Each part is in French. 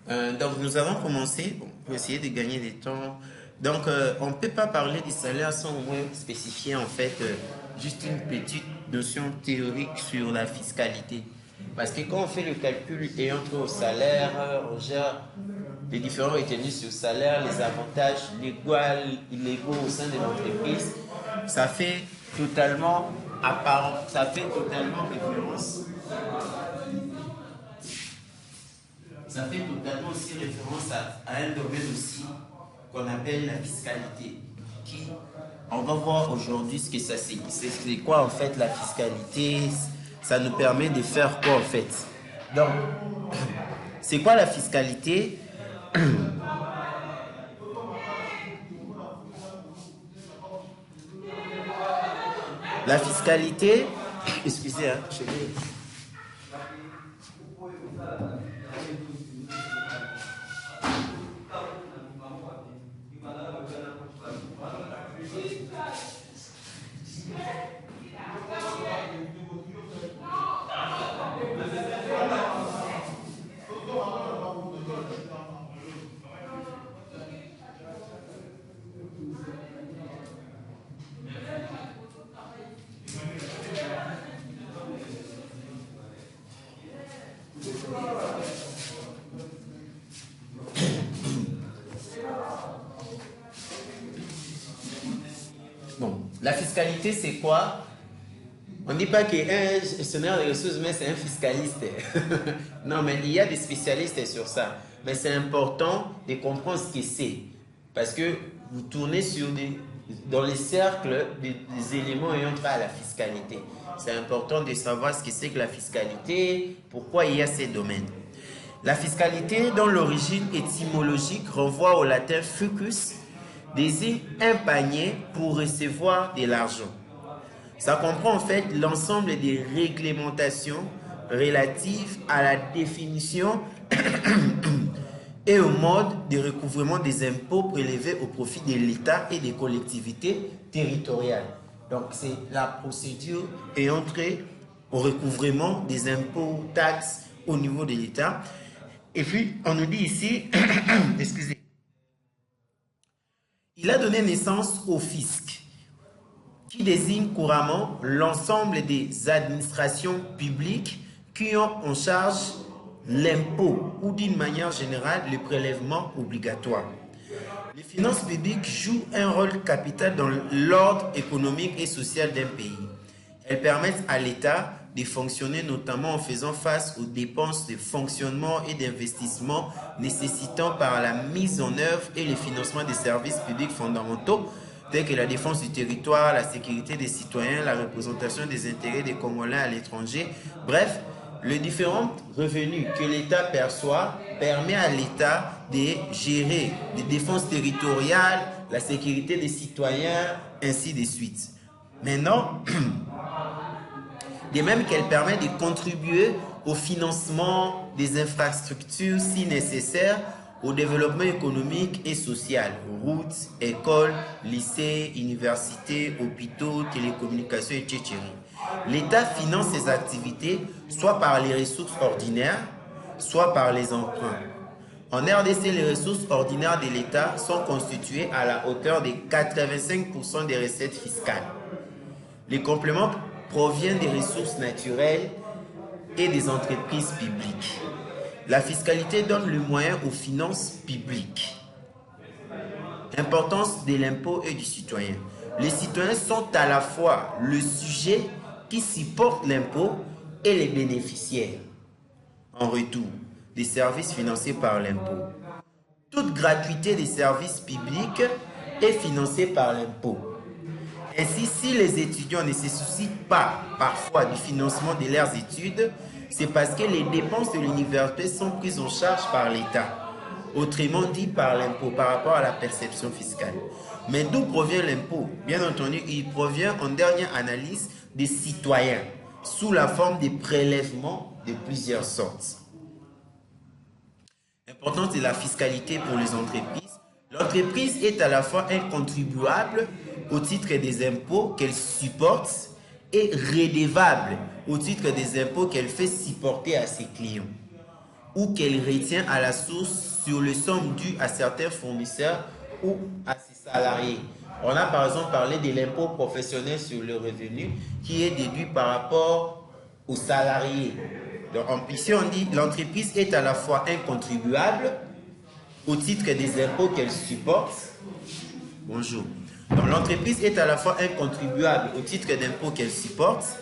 Donc, nous allons commencer pour essayer de gagner du temps. Donc, on ne peut pas parler du salaire sans au moins spécifier en fait juste une petite notion théorique sur la fiscalité. Parce que quand on fait le calcul et entre au salaire, on gère les différents retenus sur salaire, les avantages illégaux au sein de l'entreprise, ça fait totalement apparent, ça fait totalement référence. Ça fait totalement aussi référence à un domaine aussi qu'on appelle la fiscalité. On va voir aujourd'hui ce que ça c'est. C'est quoi en fait la fiscalité? Ça nous permet de faire quoi en fait? Donc, c'est quoi la fiscalité? La fiscalité, excusez, hein, je vais... Bon, la fiscalité, c'est quoi? On ne dit pas qu'un gestionnaire des ressources humaines, c'est un fiscaliste. Non, mais il y a des spécialistes sur ça. Mais c'est important de comprendre ce que c'est. Parce que vous tournez dans les cercles des éléments ayant trait à la fiscalité. C'est important de savoir ce que c'est que la fiscalité, pourquoi il y a ces domaines. La fiscalité, dont l'origine étymologique renvoie au latin fucus, désigne un panier pour recevoir de l'argent. Ça comprend en fait l'ensemble des réglementations relatives à la définition et au mode de recouvrement des impôts prélevés au profit de l'État et des collectivités territoriales. Donc c'est la procédure ayant trait au recouvrement des impôts, taxes au niveau de l'État. Et puis on nous dit ici, excusez, il a donné naissance au fisc, qui désigne couramment l'ensemble des administrations publiques qui ont en charge l'impôt ou d'une manière générale le prélèvement obligatoire. Les finances publiques jouent un rôle capital dans l'ordre économique et social d'un pays. Elles permettent à l'État de fonctionner notamment en faisant face aux dépenses de fonctionnement et d'investissement nécessitant par la mise en œuvre et le financement des services publics fondamentaux tels que la défense du territoire, la sécurité des citoyens, la représentation des intérêts des Congolais à l'étranger. Bref, les différents revenus que l'État perçoit permettent à l'État de gérer les défenses territoriales, la sécurité des citoyens, ainsi de suite. Maintenant, de même qu'elle permet de contribuer au financement des infrastructures si nécessaire, au développement économique et social, routes, écoles, lycées, universités, hôpitaux, télécommunications, etc. L'État finance ses activités soit par les ressources ordinaires, soit par les emprunts. En RDC, les ressources ordinaires de l'État sont constituées à la hauteur de 85% des recettes fiscales. Les compléments proviennent des ressources naturelles et des entreprises publiques. La fiscalité donne le moyen aux finances publiques. Importance de l'impôt et du citoyen. Les citoyens sont à la fois le sujet qui supporte l'impôt et les bénéficiaires en retour des services financés par l'impôt. Toute gratuité des services publics est financée par l'impôt. Ainsi, si les étudiants ne se soucient pas parfois du financement de leurs études, c'est parce que les dépenses de l'université sont prises en charge par l'État, autrement dit par l'impôt, par rapport à la perception fiscale. Mais d'où provient l'impôt? Bien entendu, il provient en dernière analyse des citoyens, sous la forme des prélèvements de plusieurs sortes. L'importance de la fiscalité pour les entreprises. L'entreprise est à la fois un contribuable au titre des impôts qu'elle supporte et redevable au titre des impôts qu'elle fait supporter à ses clients. ou qu'elle retient à la source sur les sommes dues à certains fournisseurs ou à ses salariés. On a par exemple parlé de l'impôt professionnel sur le revenu qui est déduit par rapport aux salariés. Donc ici on dit l'entreprise est à la fois un contribuable au titre des impôts qu'elle supporte. Bonjour. Donc l'entreprise est à la fois un contribuable au titre d'impôts qu'elle supporte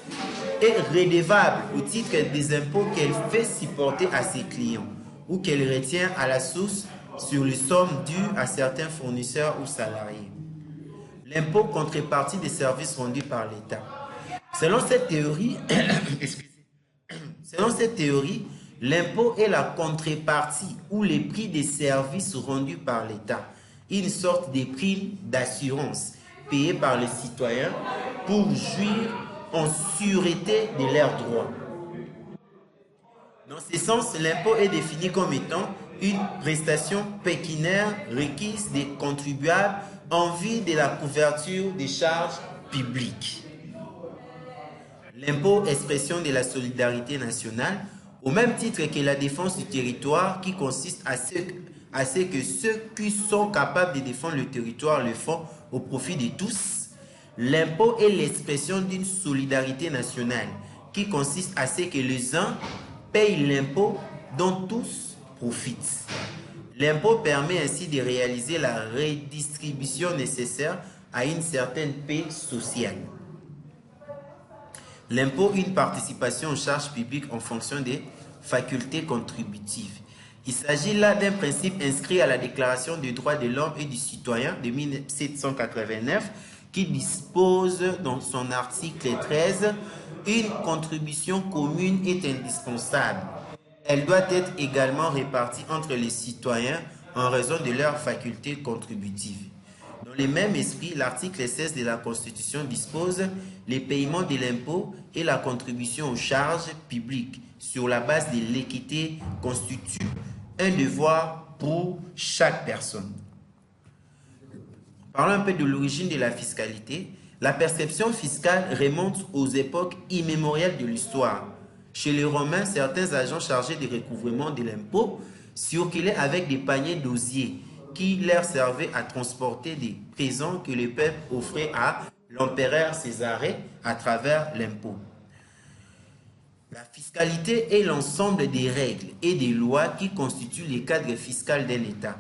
et redevable au titre des impôts qu'elle fait supporter à ses clients ou qu'elle retient à la source sur les sommes dues à certains fournisseurs ou salariés. L'impôt contrepartie des services rendus par l'État. Selon cette théorie, l'impôt est la contrepartie ou les prix des services rendus par l'État, une sorte de prime d'assurance payée par les citoyens pour jouir en sûreté de leurs droits. Dans ce sens, l'impôt est défini comme étant une prestation pécuniaire requise des contribuables en vue de la couverture des charges publiques. L'impôt, expression de la solidarité nationale, au même titre que la défense du territoire qui consiste à ce que ceux qui sont capables de défendre le territoire le font au profit de tous. L'impôt est l'expression d'une solidarité nationale qui consiste à ce que les uns payent l'impôt dont tous profitent. L'impôt permet ainsi de réaliser la redistribution nécessaire à une certaine paix sociale. L'impôt, une participation aux charges publiques en fonction des facultés contributives. Il s'agit là d'un principe inscrit à la Déclaration des droits de l'homme et du citoyen de 1789 qui dispose dans son article 13 « Une contribution commune est indispensable. Elle doit être également répartie entre les citoyens en raison de leurs facultés contributives. » Dans le même esprit, l'article 16 de la Constitution dispose les paiements de l'impôt et la contribution aux charges publiques sur la base de l'équité constitue un devoir pour chaque personne. Parlons un peu de l'origine de la fiscalité. La perception fiscale remonte aux époques immémoriales de l'histoire. Chez les Romains, certains agents chargés du recouvrement de l'impôt circulaient avec des paniers d'osier qui leur servait à transporter des présents que le peuple offrait à l'empereur Césarée à travers l'impôt. La fiscalité est l'ensemble des règles et des lois qui constituent le cadre fiscal d'un État.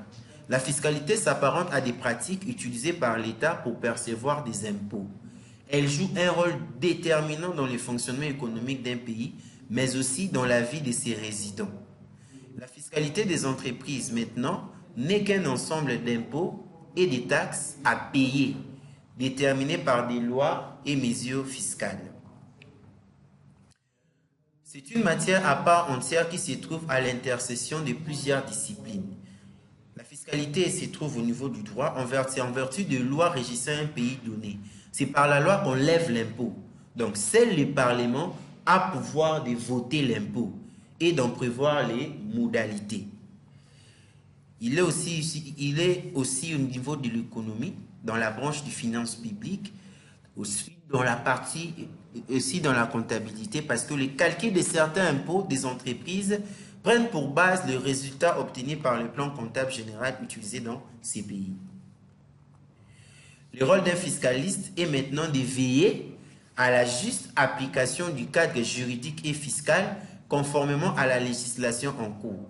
La fiscalité s'apparente à des pratiques utilisées par l'État pour percevoir des impôts. Elle joue un rôle déterminant dans le fonctionnement économique d'un pays, mais aussi dans la vie de ses résidents. La fiscalité des entreprises, maintenant, n'est qu'un ensemble d'impôts et de taxes à payer, déterminés par des lois et mesures fiscales. C'est une matière à part entière qui se trouve à l'intersection de plusieurs disciplines. La fiscalité se trouve au niveau du droit en vertu de lois régissant un pays donné. C'est par la loi qu'on lève l'impôt. Donc, seul le Parlement a pouvoir de voter l'impôt et d'en prévoir les modalités. Il est aussi au niveau de l'économie, dans la branche du finance publique, aussi dans la partie, aussi dans la comptabilité, parce que les calculs de certains impôts des entreprises prennent pour base le résultat obtenu par le plan comptable général utilisé dans ces pays. Le rôle d'un fiscaliste est maintenant de veiller à la juste application du cadre juridique et fiscal conformément à la législation en cours.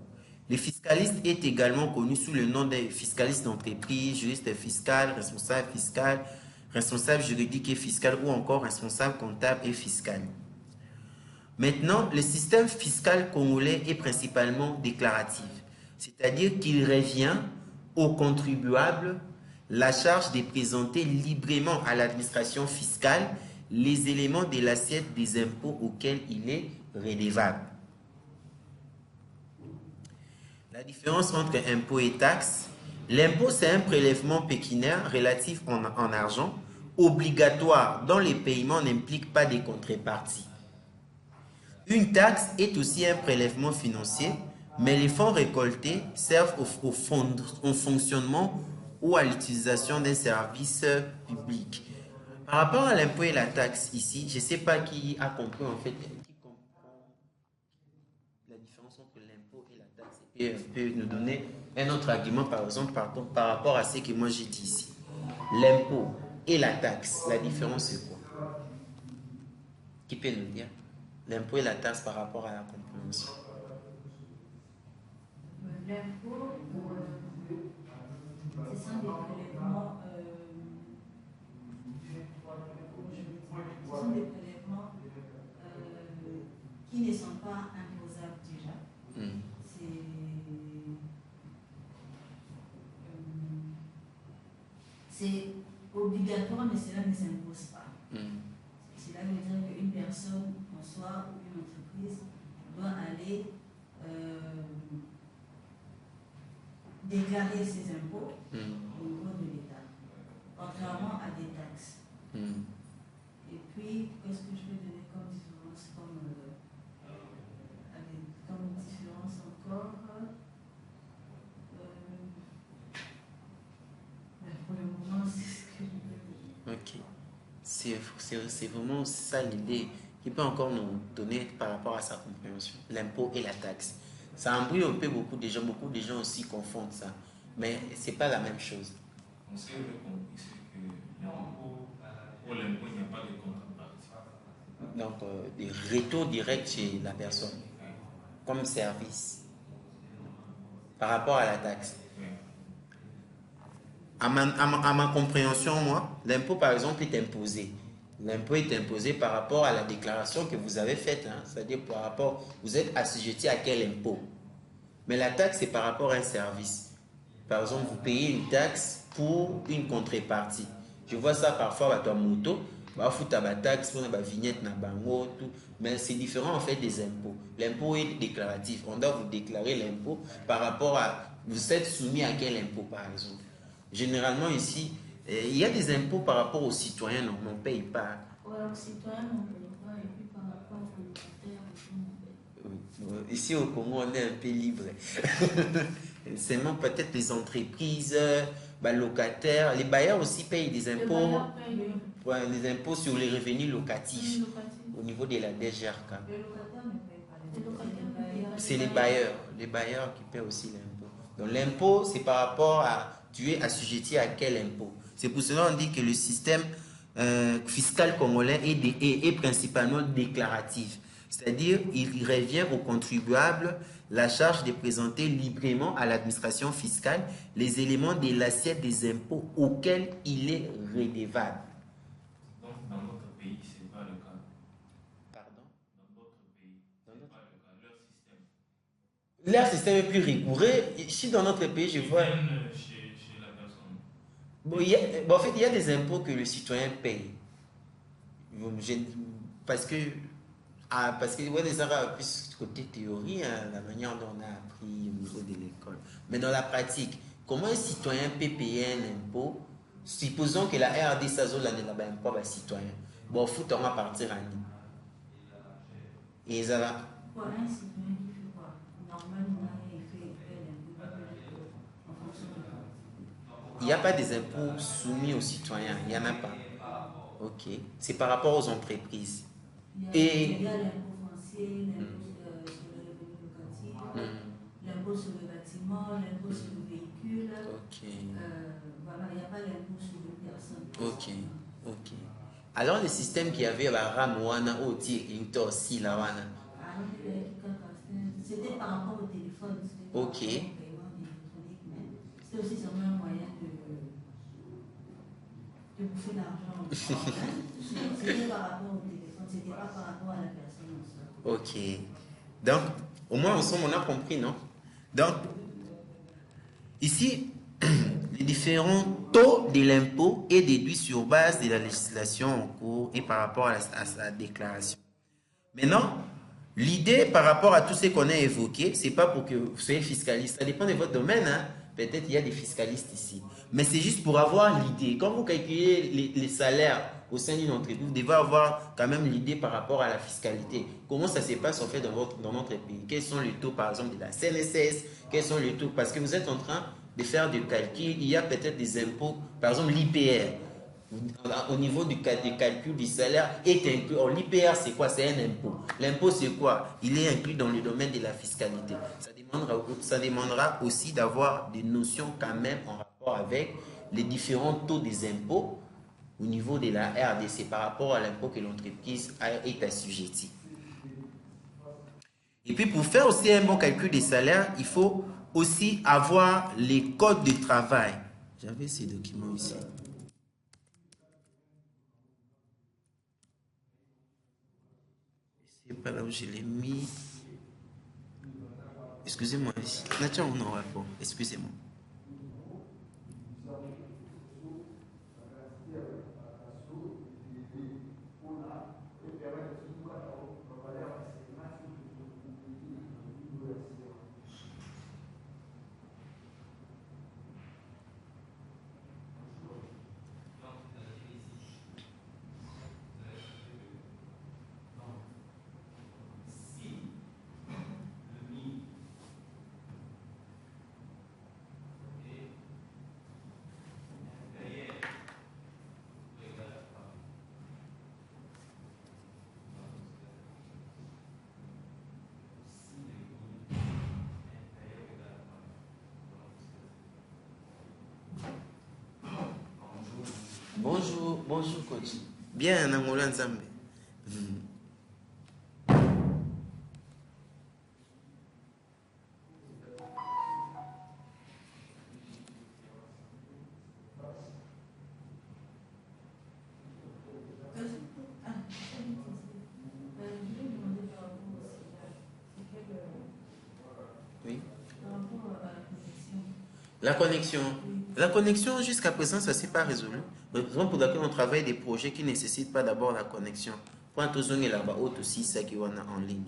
Le fiscaliste est également connu sous le nom de fiscaliste d'entreprise, juriste fiscal, responsable juridique et fiscal ou encore responsable comptable et fiscal. Maintenant, le système fiscal congolais est principalement déclaratif, c'est-à-dire qu'il revient aux contribuables la charge de présenter librement à l'administration fiscale les éléments de l'assiette des impôts auxquels il est redevable. La différence entre impôt et taxe. L'impôt, c'est un prélèvement pécuniaire relatif en argent, obligatoire, dont les paiements n'impliquent pas de contrepartie. Une taxe est aussi un prélèvement financier, mais les fonds récoltés servent au fonctionnement ou à l'utilisation d'un service public. Par rapport à l'impôt et la taxe ici, je ne sais pas qui a compris en fait, la différence entre l'impôt et la taxe. Et peut nous donner un autre argument, par exemple, par rapport à ce que moi j'ai dit ici. L'impôt et la taxe, la différence c'est quoi? Qui peut nous dire? L'impôt et la taxe par rapport à la compréhension. L'impôt, ce sont des prélèvements, qui ne sont pas imposables déjà. C'est obligatoire, mais cela ne s'impose pas. Cela veut dire qu'une personne, en soi, ou une entreprise, doit aller déclarer ses impôts au niveau de l'État, contrairement à des taxes. Et puis, qu'est-ce que je peux donner comme différence, comme différence encore pour le moment, c'est ce que je peux dire. Ok. C'est vraiment ça l'idée qui peut encore nous donner par rapport à sa compréhension. L'impôt et la taxe. Ça embrouille un peu beaucoup de gens aussi confondent ça. Mais ce n'est pas la même chose. On sait le compris, c'est que pour l'impôt, il n'y a pas de contrepartie. Donc, des retours directs chez la personne, comme service, par rapport à la taxe. À ma compréhension, moi, l'impôt, par exemple, est imposé. L'impôt est imposé par rapport à la déclaration que vous avez faite. C'est-à-dire par rapport, vous êtes assujetti à quel impôt. Mais la taxe, c'est par rapport à un service. Par exemple, vous payez une taxe pour une contrepartie. Je vois ça parfois à ta moto. Bah, foutre la taxe pour la vignette, na bango, tout. Mais c'est différent en fait des impôts. L'impôt est déclaratif. On doit vous déclarer l'impôt par rapport à... Vous êtes soumis à quel impôt, par exemple. Généralement ici, il y a des impôts par rapport aux citoyens, non, on ne paye pas. Oui, aux citoyens, on ne paye pas, et puis par rapport aux locataires, on paye. Ici au Congo, on est un peu libre. Seulement peut-être les entreprises, locataires, les bailleurs aussi payent des impôts. Les impôts sur les revenus locatifs au niveau de la DGRK. Les locataires ne payent pas. C'est les bailleurs qui paient aussi l'impôt. Donc l'impôt, c'est par rapport à... Tu es assujetti à quel impôt? C'est pour cela qu'on dit que le système fiscal congolais est principalement déclaratif. C'est-à-dire, il revient au contribuable la charge de présenter librement à l'administration fiscale les éléments de l'assiette des impôts auxquels il est redevable. Donc, dans notre pays, ce n'est pas le cas. Pardon? Dans d'autres pays, ce n'est pas le cas. Leur système. Leur système est plus rigoureux. Ici, dans notre pays, je vois... Chez la personne. En fait, il y a des impôts que le citoyen paye. Parce que ça va plus côté théorie, la manière dont on a appris au niveau de l'école. Mais dans la pratique, comment un citoyen peut payer un impôt? Supposons que la RD s'azole l'année là-bas, un impôt citoyen. Bon, faut on va partir à Nîmes. Et ça va. Pour un citoyen qui fait quoi? Normalement, il fait l'impôt en fonction de... Il n'y a pas des impôts soumis aux citoyens, il n'y en a pas. Ok. C'est par rapport aux entreprises. Il y a l'impôt foncier, l'impôt sur le revenu locatif, l'impôt sur le bâtiment, l'impôt sur le véhicule. Ok. Voilà, il n'y a pas l'impôt sur les personnes. Ok. Alors le système qui avait la Ramouana, Oti et Uto aussi la Wana. C'était par rapport au téléphone. Ok. C'était aussi sûrement un moyen de bouffer l'argent. C'était par rapport au téléphone, c'était pas par rapport à la personne en soi. Ok. Donc, au moins ensemble, on a compris, non? Donc, ici, les différents taux de l'impôt est déduit sur base de la législation en cours et par rapport à sa déclaration. Maintenant, l'idée par rapport à tout ce qu'on a évoqué, c'est pas pour que vous soyez fiscaliste. Ça dépend de votre domaine, hein. Peut-être il y a des fiscalistes ici. Mais c'est juste pour avoir l'idée. Quand vous calculez les salaires au sein d'une entreprise, vous devez avoir quand même l'idée par rapport à la fiscalité. Comment ça se passe en fait dans notre pays? Quels sont les taux par exemple de la CNSS? Quels sont les taux? Parce que vous êtes en train de faire des calculs. Il y a peut-être des impôts, par exemple l'IPR. au niveau du calcul du salaire est inclus. L'IPR, c'est quoi? C'est un impôt. L'impôt, c'est quoi? Il est inclus dans le domaine de la fiscalité. Ça demandera aussi d'avoir des notions quand même en rapport avec les différents taux des impôts au niveau de la RDC par rapport à l'impôt que l'entreprise est assujettie. Et puis pour faire aussi un bon calcul des salaires, il faut aussi avoir les codes de travail. J'avais ces documents ici. C'est pas là où je l'ai mis. Excusez-moi ici. Nature, on aura pas. Excusez-moi. Bonjour coach. Bien, Nangola Nzambe. Oui. La connexion, jusqu'à présent, ça ne s'est pas résolu. Raison pour laquelle on travaille des projets qui ne nécessitent pas d'abord la connexion. Quand on est là-bas, aussi, ça qui est en ligne.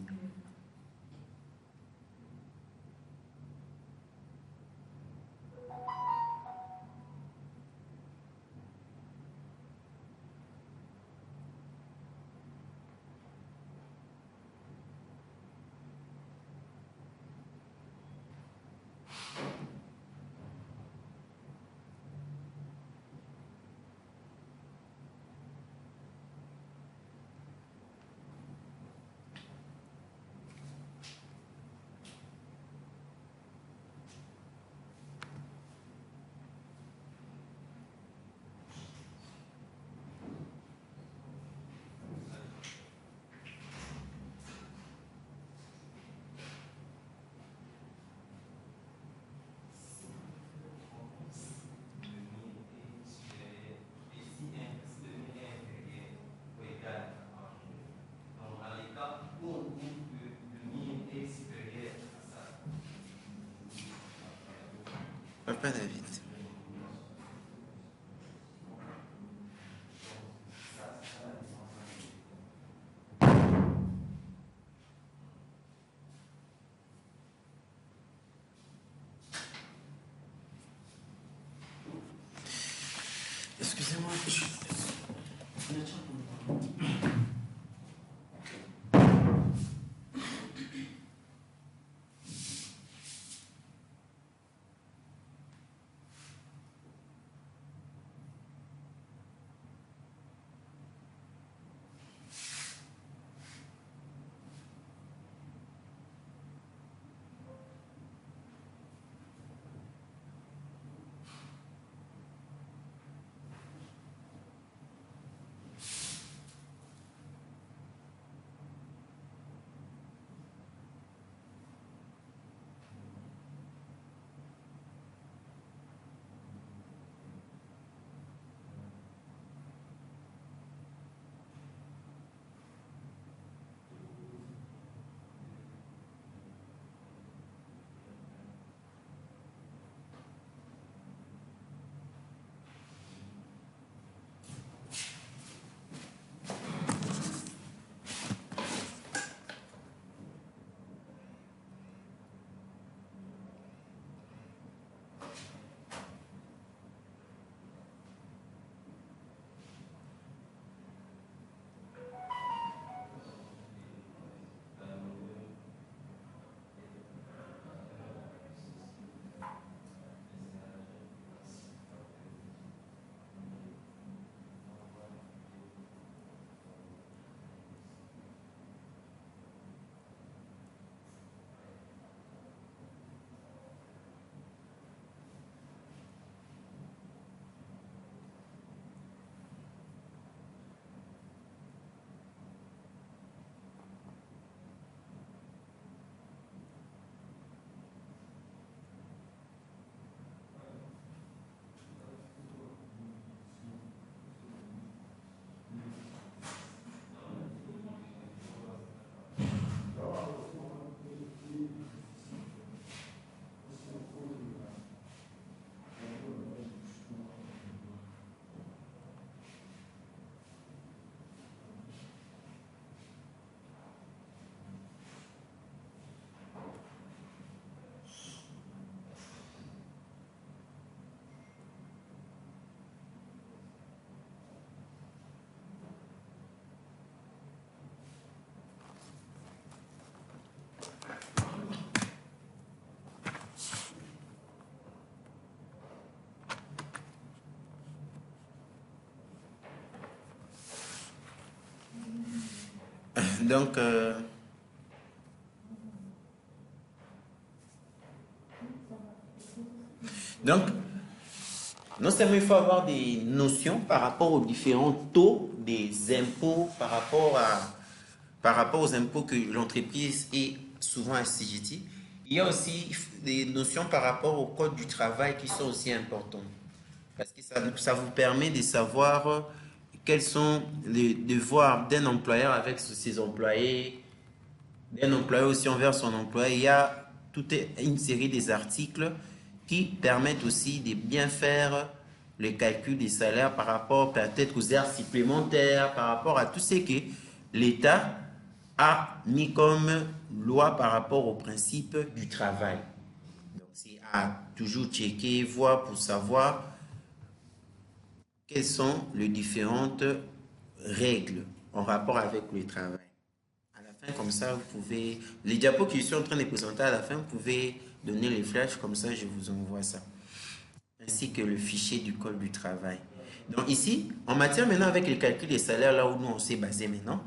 Papa David. Excusez-moi. Donc, non seulement il faut avoir des notions par rapport aux différents taux des impôts, par rapport aux impôts que l'entreprise est souvent assujettie. Il y a aussi des notions par rapport au code du travail qui sont aussi importantes. Parce que ça vous permet de savoir quels sont les devoirs d'un employeur avec ses employés, d'un employé aussi envers son employé. Il y a toute une série des articles qui permettent aussi de bien faire le calcul des salaires par rapport peut-être aux heures supplémentaires, par rapport à tout ce que l'État a mis comme loi par rapport au principe du travail. Donc, c'est à toujours checker, voir pour savoir quelles sont les différentes règles en rapport avec le travail. À la fin, comme ça, vous pouvez... Les diapos que je suis en train de présenter à la fin, vous pouvez donner les flashs, comme ça, je vous envoie ça. Ainsi que le fichier du code du travail. Donc ici, en matière maintenant avec les calculs des salaires, là où nous on s'est basé maintenant,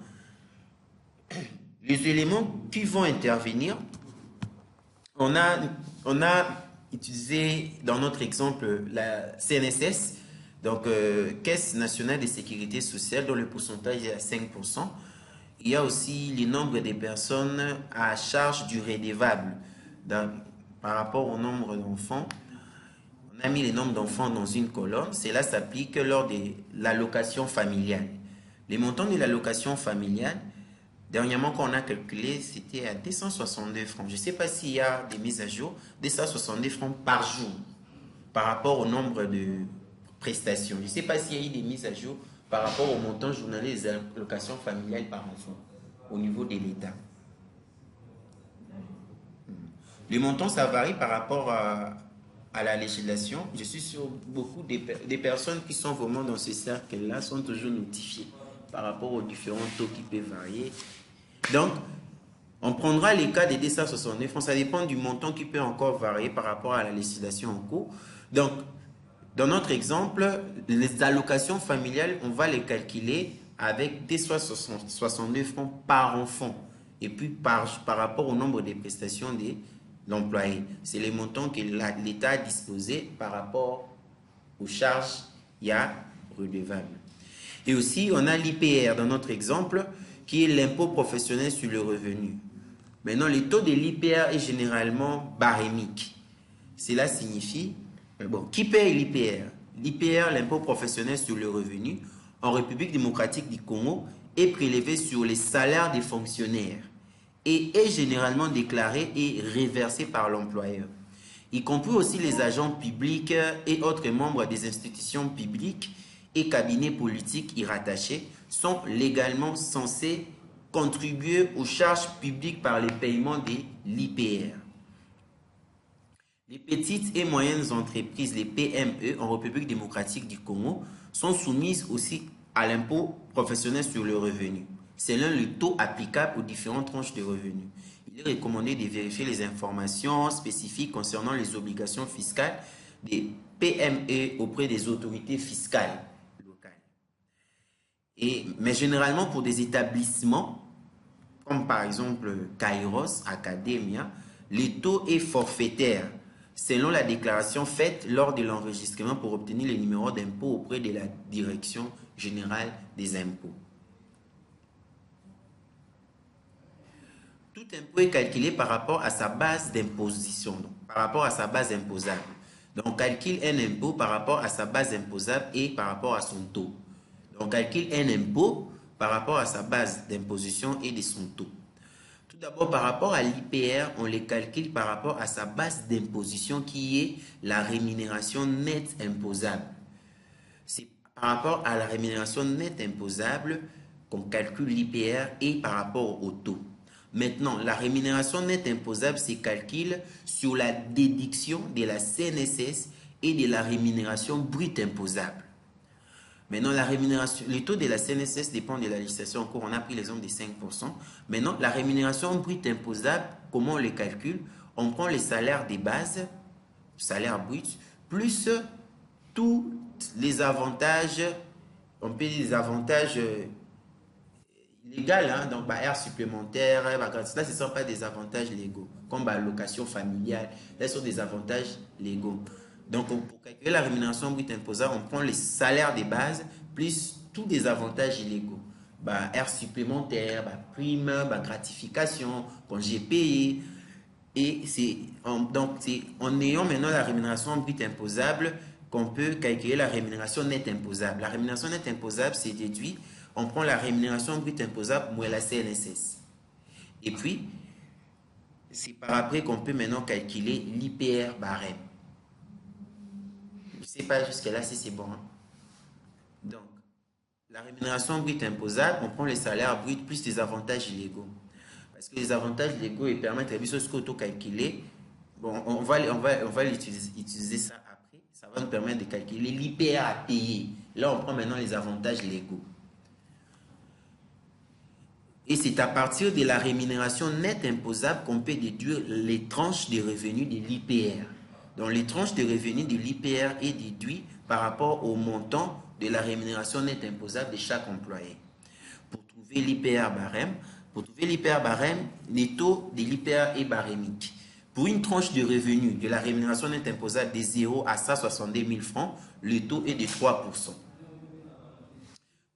les éléments qui vont intervenir, on a utilisé dans notre exemple la CNSS, donc Caisse nationale de sécurité sociale, dont le pourcentage est à 5%. Il y a aussi le nombre de personnes à charge du redevable par rapport au nombre d'enfants. On a mis le nombre d'enfants dans une colonne. Cela s'applique lors de l'allocation familiale. Les montants de l'allocation familiale, dernièrement, quand on a calculé, c'était à 262 francs. Je ne sais pas s'il y a des mises à jour. 262 francs par jour par rapport au nombre de prestations. Je ne sais pas s'il y a eu des mises à jour par rapport au montant journalier des allocations familiales par enfant au niveau de l'État. Les montants, ça varie par rapport à la législation. Je suis sûr beaucoup des personnes qui sont vraiment dans ce cercle-là sont toujours notifiées par rapport aux différents taux qui peuvent varier. Donc, on prendra les cas des 269 francs. Ça dépend du montant qui peut encore varier par rapport à la législation en cours. Donc, dans notre exemple, les allocations familiales, on va les calculer avec 262 francs par enfant. Et puis, par rapport au nombre de prestations de l'employé. C'est les montants que l'État a disposé par rapport aux charges il y a redevables. Et aussi, on a l'IPR dans notre exemple, qui est l'impôt professionnel sur le revenu. Maintenant, le taux de l'IPR est généralement barémique. Cela signifie, qui paye l'IPR? L'IPR, l'impôt professionnel sur le revenu, en République démocratique du Congo, est prélevé sur les salaires des fonctionnaires et est généralement déclaré et reversé par l'employeur, y compris aussi les agents publics et autres membres des institutions publiques et cabinets politiques y rattachés sont légalement censés contribuer aux charges publiques par le paiement de l'IPR. Les petites et moyennes entreprises, les PME, en République démocratique du Congo, sont soumises aussi à l'impôt professionnel sur le revenu. C'est l'un le taux applicable aux différentes tranches de revenus. Il est recommandé de vérifier les informations spécifiques concernant les obligations fiscales des PME auprès des autorités fiscales locales. Mais généralement, pour des établissements, comme par exemple Kairos, Academia, le taux est forfaitaire selon la déclaration faite lors de l'enregistrement pour obtenir le numéro d'impôt auprès de la Direction générale des impôts. Tout impôt est calculé par rapport à sa base d'imposition, par rapport à sa base imposable. Donc, on calcule un impôt par rapport à sa base imposable et par rapport à son taux. Donc, on calcule un impôt par rapport à sa base d'imposition et de son taux. Tout d'abord, par rapport à l'IPR, on les calcule par rapport à sa base d'imposition qui est la rémunération nette imposable. C'est par rapport à la rémunération nette imposable qu'on calcule l'IPR et par rapport au taux. Maintenant, la rémunération nette imposable se calcule sur la déduction de la CNSS et de la rémunération brute imposable. Maintenant, la rémunération, le taux de la CNSS dépend de la législation en cours. On a pris l'exemple des 5%. Maintenant, la rémunération brute imposable, comment on les calcule? On prend les salaires des bases, salaire brut, plus tous les avantages, on peut dire les avantages légal, hein, donc bah, heures supplémentaires, bah, là ce ne sont pas des avantages légaux, comme bah, location familiale, là ce sont des avantages légaux. Donc pour calculer la rémunération brute imposable, on prend les salaires de base plus tous les avantages illégaux. Bah, heures supplémentaires, bah, primes, bah, gratification, congés payés. Et c'est en ayant maintenant la rémunération brute imposable qu'on peut calculer la rémunération nette imposable. La rémunération nette imposable, c'est déduit. On prend la rémunération brute imposable moins la CNSS. Et puis, c'est par après qu'on peut maintenant calculer l'IPR barème. Je ne sais pas jusqu'à là si c'est bon. Hein? Donc, la rémunération brute imposable, on prend les salaires bruts plus les avantages illégaux. Parce que les avantages légaux ils permettent de ce auto-calculer. Bon, on va utiliser ça après. Ça va nous permettre de calculer l'IPR à payer. Là, on prend maintenant les avantages légaux. Et c'est à partir de la rémunération nette imposable qu'on peut déduire les tranches de revenus de l'IPR. Donc, les tranches de revenus de l'IPR est déduit par rapport au montant de la rémunération nette imposable de chaque employé. Pour trouver l'IPR barème, les taux de l'IPR est barémique. Pour une tranche de revenus de la rémunération nette imposable de 0 à 162 000 francs, le taux est de 3%.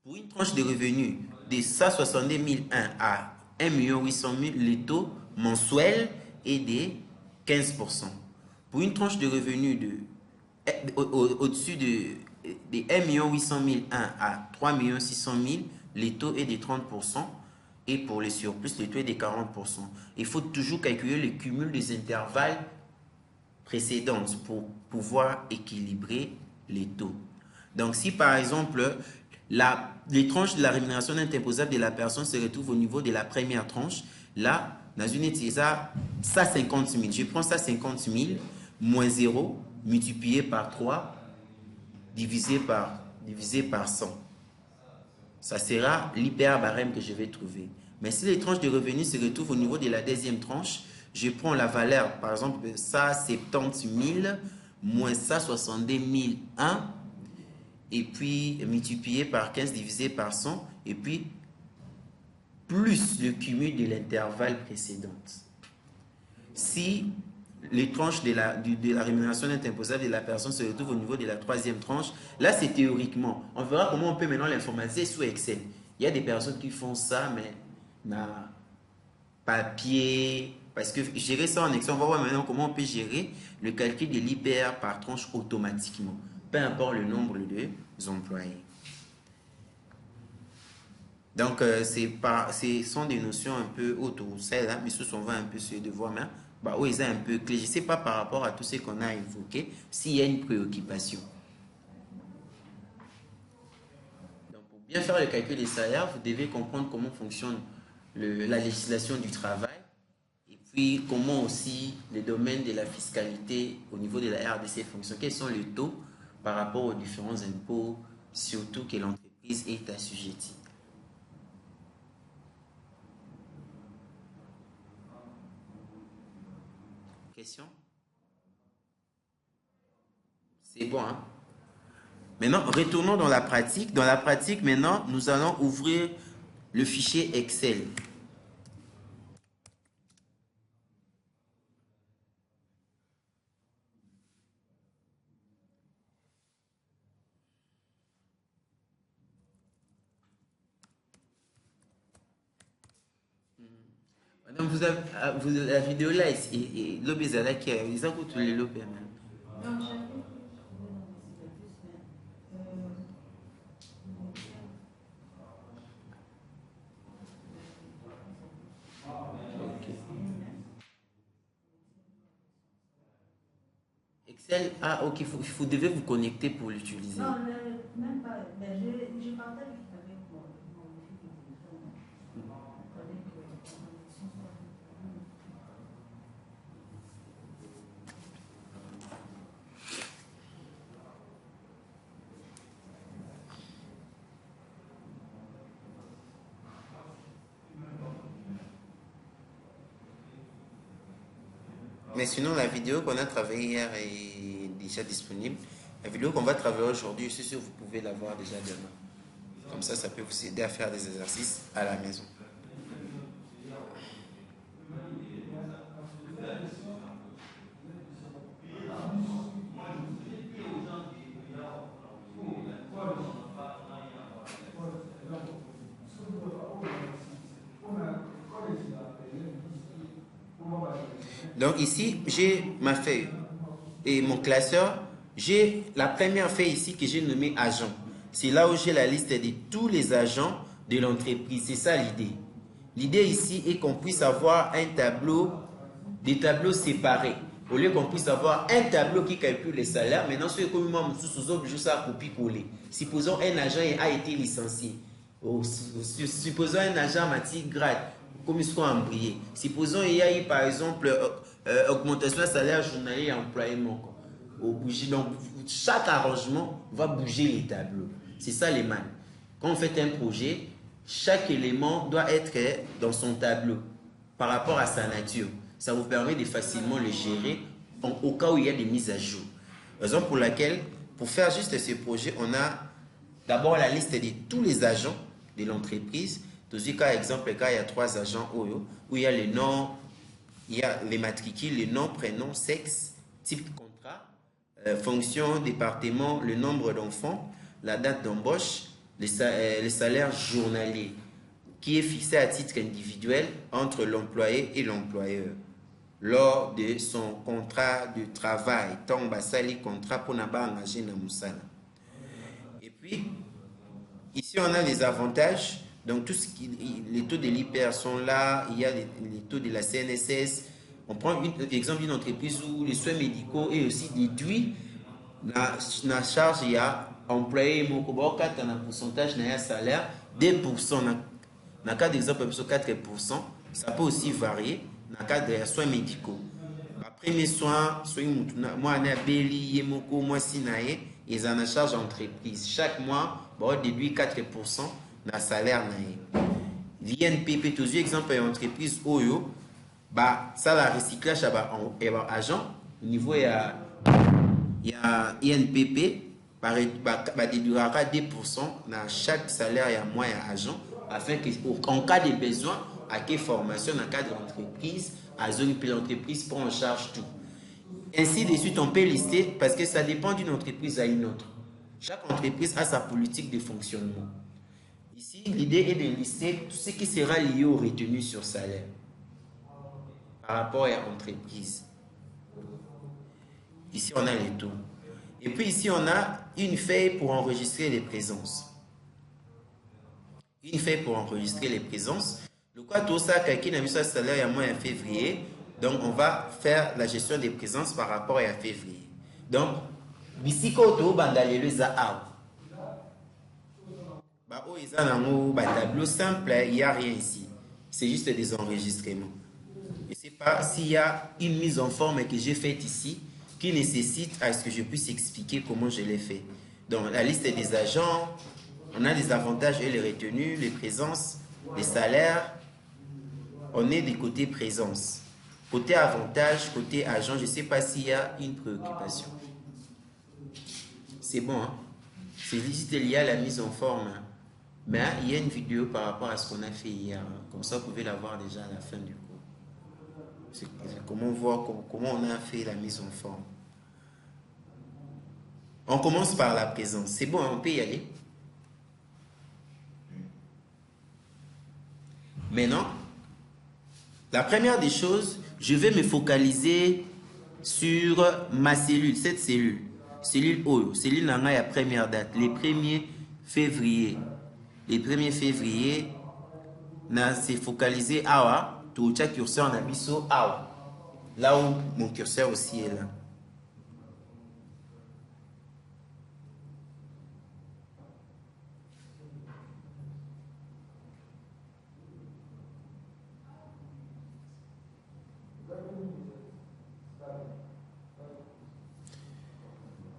Pour une tranche de revenus de 162 001 à 1 800 000, le taux mensuel est de 15%. Pour une tranche de revenus au-dessus de 1 800 001 à 3 600 000, le taux est de 30%. Et pour les surplus, le taux est de 40%. Il faut toujours calculer le cumul des intervalles précédents pour pouvoir équilibrer les taux. Donc, si par exemple, les tranches de la rémunération nette imposable de la personne se retrouvent au niveau de la première tranche, là, dans une ETISA, ça 50 000. Je prends ça 50 000 moins 0 multiplié par 3 divisé par 100. Ça sera l'IPR barème que je vais trouver. Mais si les tranches de revenus se retrouvent au niveau de la deuxième tranche, je prends la valeur, par exemple, ça 70 000 moins ça 62 001 et puis multiplié par 15 divisé par 100 et puis plus le cumul de l'intervalle précédent. Si les tranches de la rémunération nette imposable de la personne se retrouvent au niveau de la troisième tranche, là c'est théoriquement. On verra comment on peut maintenant l'informatiser sous Excel. Il y a des personnes qui font ça, mais na papier, parce que gérer ça en Excel, on va voir maintenant comment on peut gérer le calcul de l'IPR par tranche automatiquement, peu importe le nombre de employés. Donc, ce sont des notions un peu autour, celles-là, mais ce sont un peu sur les devoirs, mais bah, oui, c'est un peu clé. Je ne sais pas par rapport à tout ce qu'on a évoqué, s'il y a une préoccupation. Donc, pour bien faire le calcul des salaires, vous devez comprendre comment fonctionne la législation du travail et puis comment aussi les domaines de la fiscalité au niveau de la RDC fonctionnent. Quels sont les taux par rapport aux différents impôts, surtout que l'entreprise est assujettie. Question? C'est bon, hein? Maintenant, retournons dans la pratique. Dans la pratique, maintenant, nous allons ouvrir le fichier Excel. Madame, la vidéo là, et l'obésala qui a, ils ont tous les lobes. Excel, ah ok, vous devez vous connecter pour l'utiliser. Non, même pas. Ben, je partage avec mon Mais sinon, la vidéo qu'on a travaillée hier est déjà disponible. La vidéo qu'on va travailler aujourd'hui, je suis sûr que vous pouvez la voir déjà demain. Comme ça peut vous aider à faire des exercices à la maison. Donc ici, j'ai ma feuille et mon classeur. J'ai la première feuille ici que j'ai nommée agent. C'est là où j'ai la liste de tous les agents de l'entreprise. C'est ça l'idée. L'idée ici est qu'on puisse avoir un tableau, des tableaux séparés. Au lieu qu'on puisse avoir un tableau qui calcule les salaires, maintenant, ce que moi, je suis obligé de copier-coller. Supposons un agent a été licencié. Supposons un agent matière grade, comme ils sont embrouillés. Supposons il y a eu, par exemple, augmentation de salaire journalier et employement. Donc, chaque arrangement va bouger les tableaux. C'est ça les mains. Quand on fait un projet, chaque élément doit être dans son tableau par rapport à sa nature. Ça vous permet de facilement le gérer au cas où il y a des mises à jour. Raison pour laquelle, pour faire juste ce projet, on a d'abord la liste de tous les agents de l'entreprise. Dans ce cas, exemple, il y a 3 agents où il y a les noms, il y a les matricules, les noms, prénoms, sexe, type de contrat, fonction, département, le nombre d'enfants, la date d'embauche, le salaire journalier qui est fixé à titre individuel entre l'employé et l'employeur lors de son contrat de travail. Contrat pour engager dans Moussala. Et puis, ici on a les avantages. Donc, tout ce qui, les taux de l'IPR sont là, il y a les taux de la CNSS. On prend l'exemple d'une entreprise où les soins médicaux est aussi déduit. Dans la charge, il y a employé, il y a un pourcentage de salaire, 2%. Dans le cas d'exemple, 4%. Ça peut aussi varier dans le cas des soins médicaux. Après mes soins, moi, je suis moi, ils ont une charge entreprise. Chaque mois, on déduit 4% dans le salaire. L'INPP, tous les exemples d'entreprise, ça, la recyclage est agent. Au niveau, il y a INPP, déduira 2% dans chaque salaire, il y a moins agent, afin qu'en cas de besoin, à quelle formation dans le cadre de l'entreprise, l'entreprise prend en charge tout. Ainsi de suite, on peut lister parce que ça dépend d'une entreprise à une autre. Chaque entreprise a sa politique de fonctionnement. Ici, l'idée est de lister tout ce qui sera lié aux retenues sur salaire par rapport à l'entreprise. Ici, on a les taux. Et puis ici, on a une feuille pour enregistrer les présences. Une feuille pour enregistrer les présences. Le quoi tout ça, quelqu'un a mis son salaire il y a moins en février. Donc, on va faire la gestion des présences par rapport à février. Donc, ici, quand on a un tableau simple, il n'y a rien ici. C'est juste des enregistrements. Je ne sais pas s'il y a une mise en forme que j'ai faite ici qui nécessite à ce que je puisse expliquer comment je l'ai fait. Donc, la liste des agents, on a les avantages et les retenues, les présences, les salaires. On est du côté présence. Côté avantage, côté agent, je ne sais pas s'il y a une préoccupation. C'est bon, hein? C'est juste lié à la mise en forme. Hein? Mais il y a une vidéo par rapport à ce qu'on a fait hier. Hein? Comme ça, vous pouvez la voir déjà à la fin du cours. C'est comment voir comment on a fait la mise en forme. On commence par la présence. C'est bon, on peut y aller. Maintenant, la première des choses, je vais me focaliser sur ma cellule, cette cellule. Cellule OYO. Cellule n'a pas la première date. Les 1er février. Les 1er février, on s'est focalisé à tout le curseur en abisso à là où mon curseur aussi est là.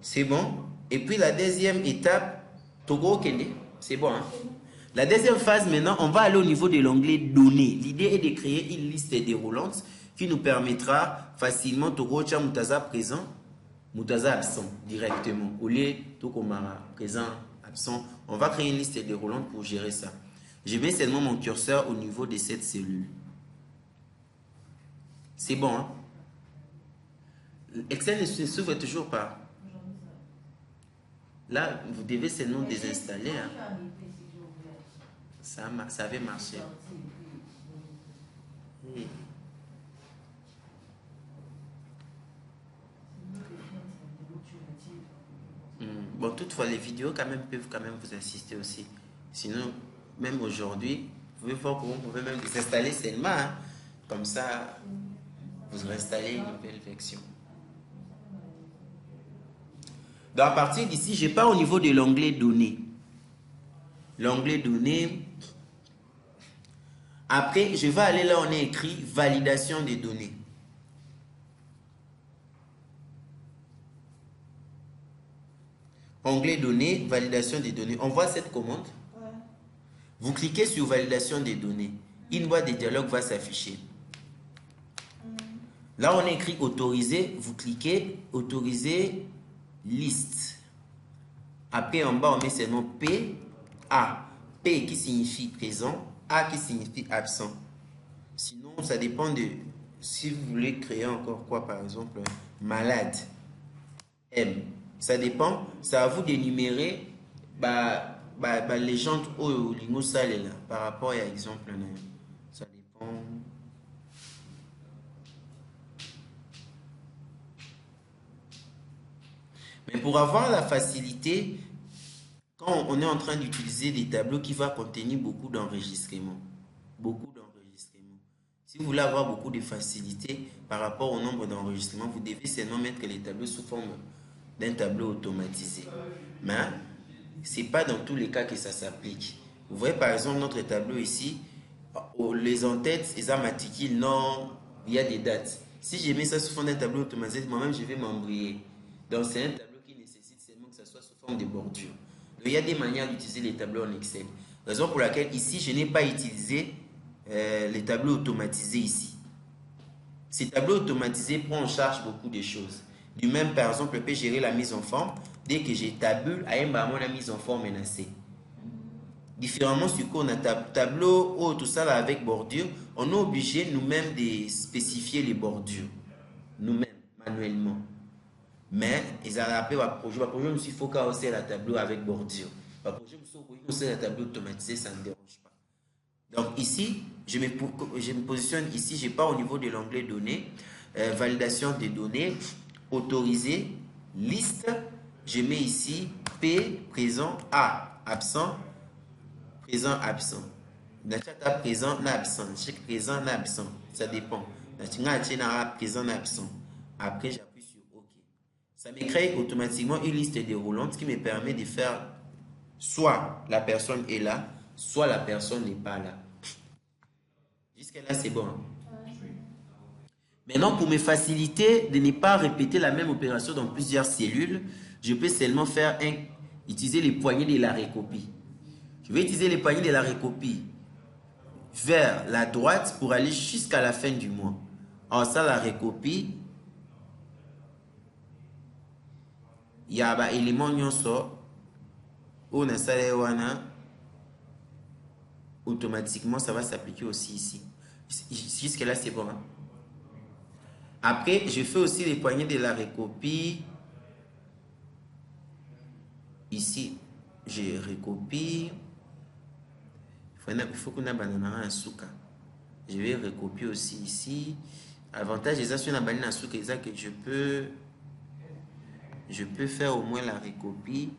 C'est bon. Et puis la deuxième étape, Togo Kende, c'est bon. Hein? La deuxième phase, maintenant, on va aller au niveau de l'onglet données. L'idée est de créer une liste déroulante qui nous permettra facilement Togo Tcha Moutaza présent, Moutaza absent directement. Au lieu Tokomara présent, On va créer une liste déroulante pour gérer ça. Je mets seulement mon curseur au niveau de cette cellule. C'est bon, hein? Excel ne s'ouvre toujours pas. Là, vous devez seulement désinstaller. Hein. Ça avait marché. Oui. Bon, toutefois, les vidéos quand même peuvent quand même vous assister aussi. Sinon, même aujourd'hui, vous pouvez voir comment vous pouvez même désinstaller seulement. Hein. Comme ça, vous réinstallez une nouvelle version. Donc, à partir d'ici, je pars au niveau de l'onglet Données. L'onglet Données. Après, je vais aller là où on est écrit Validation des données. Onglet Données, Validation des données. On voit cette commande. Ouais. Vous cliquez sur Validation des données. Une boîte de dialogue va s'afficher. Là, on est écrit Autoriser. Vous cliquez Autoriser liste. Après, en bas, on met seulement P, A. P qui signifie présent, A qui signifie absent. Sinon, ça dépend de si vous voulez créer encore quoi, par exemple, malade. M. Ça dépend, c'est à vous d'énumérer les gens au lingo salé là, par rapport à exemple. Ça dépend. Mais pour avoir la facilité, quand on est en train d'utiliser des tableaux qui vont contenir beaucoup d'enregistrements, si vous voulez avoir beaucoup de facilité par rapport au nombre d'enregistrements, vous devez seulement mettre les tableaux sous forme d'un tableau automatisé. Mais ce n'est pas dans tous les cas que ça s'applique. Vous voyez par exemple notre tableau ici, les en-têtes, les articles, non, il y a des dates. Si je mets ça sous forme d'un tableau automatisé, moi-même je vais m'embrouiller. Donc c'est un tableau qui nécessite seulement que ça soit sous forme de bordure. Donc il y a des manières d'utiliser les tableaux en Excel. Raison pour laquelle ici je n'ai pas utilisé les tableaux automatisés ici. Ces tableaux automatisés prennent en charge beaucoup de choses. Du même, par exemple, je peux gérer la mise en forme. Dès que j'ai tabule, la mise en forme menacée. Différemment, sur quoi on a tableau ou tout ça là avec bordure, on est obligé nous-mêmes de spécifier les bordures. Nous-mêmes, manuellement. Mais, ils ont appelé le projet. Le projet, il faut aussi la tableau avec bordure. Le projet, il faut la tableau automatisé, ça ne dérange pas. Donc ici, je me positionne ici, je pars au niveau de l'onglet données, validation des données, autoriser, liste, je mets ici P, présent, A, absent, présent, absent. Présent, absent, présent, absent, ça dépend. Présent, absent. Après, j'appuie sur OK. Ça me crée automatiquement une liste déroulante qui me permet de faire soit la personne est là, soit la personne n'est pas là. Jusqu'à là, c'est bon. Maintenant, pour me faciliter de ne pas répéter la même opération dans plusieurs cellules, je peux seulement utiliser les poignées de la recopie. Je vais utiliser les poignées de la recopie vers la droite pour aller jusqu'à la fin du mois. Alors ça, la recopie, il y a un élément automatiquement, ça va s'appliquer aussi ici. Jusque là, c'est bon. Hein? Après, je fais aussi les poignées de la recopie. Ici, je recopie. Il faut qu'on ait un souka. Je vais recopier aussi ici. Avantage, c'est sur la banane souka, que je peux faire au moins la recopie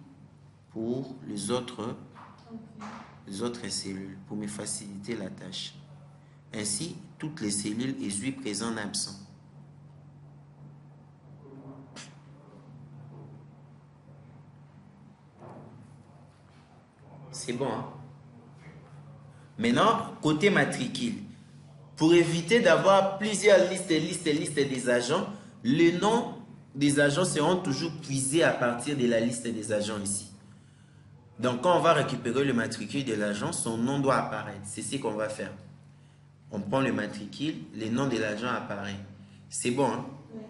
pour les autres cellules, pour me faciliter la tâche. Ainsi, toutes les cellules ESUI présentes absent. C'est bon. Hein? Maintenant, côté matricule. Pour éviter d'avoir plusieurs listes des agents, les noms des agents seront toujours puisés à partir de la liste des agents ici. Donc, quand on va récupérer le matricule de l'agent, son nom doit apparaître. C'est ce qu'on va faire. On prend le matricule, le nom de l'agent apparaît. C'est bon. Hein? Ouais.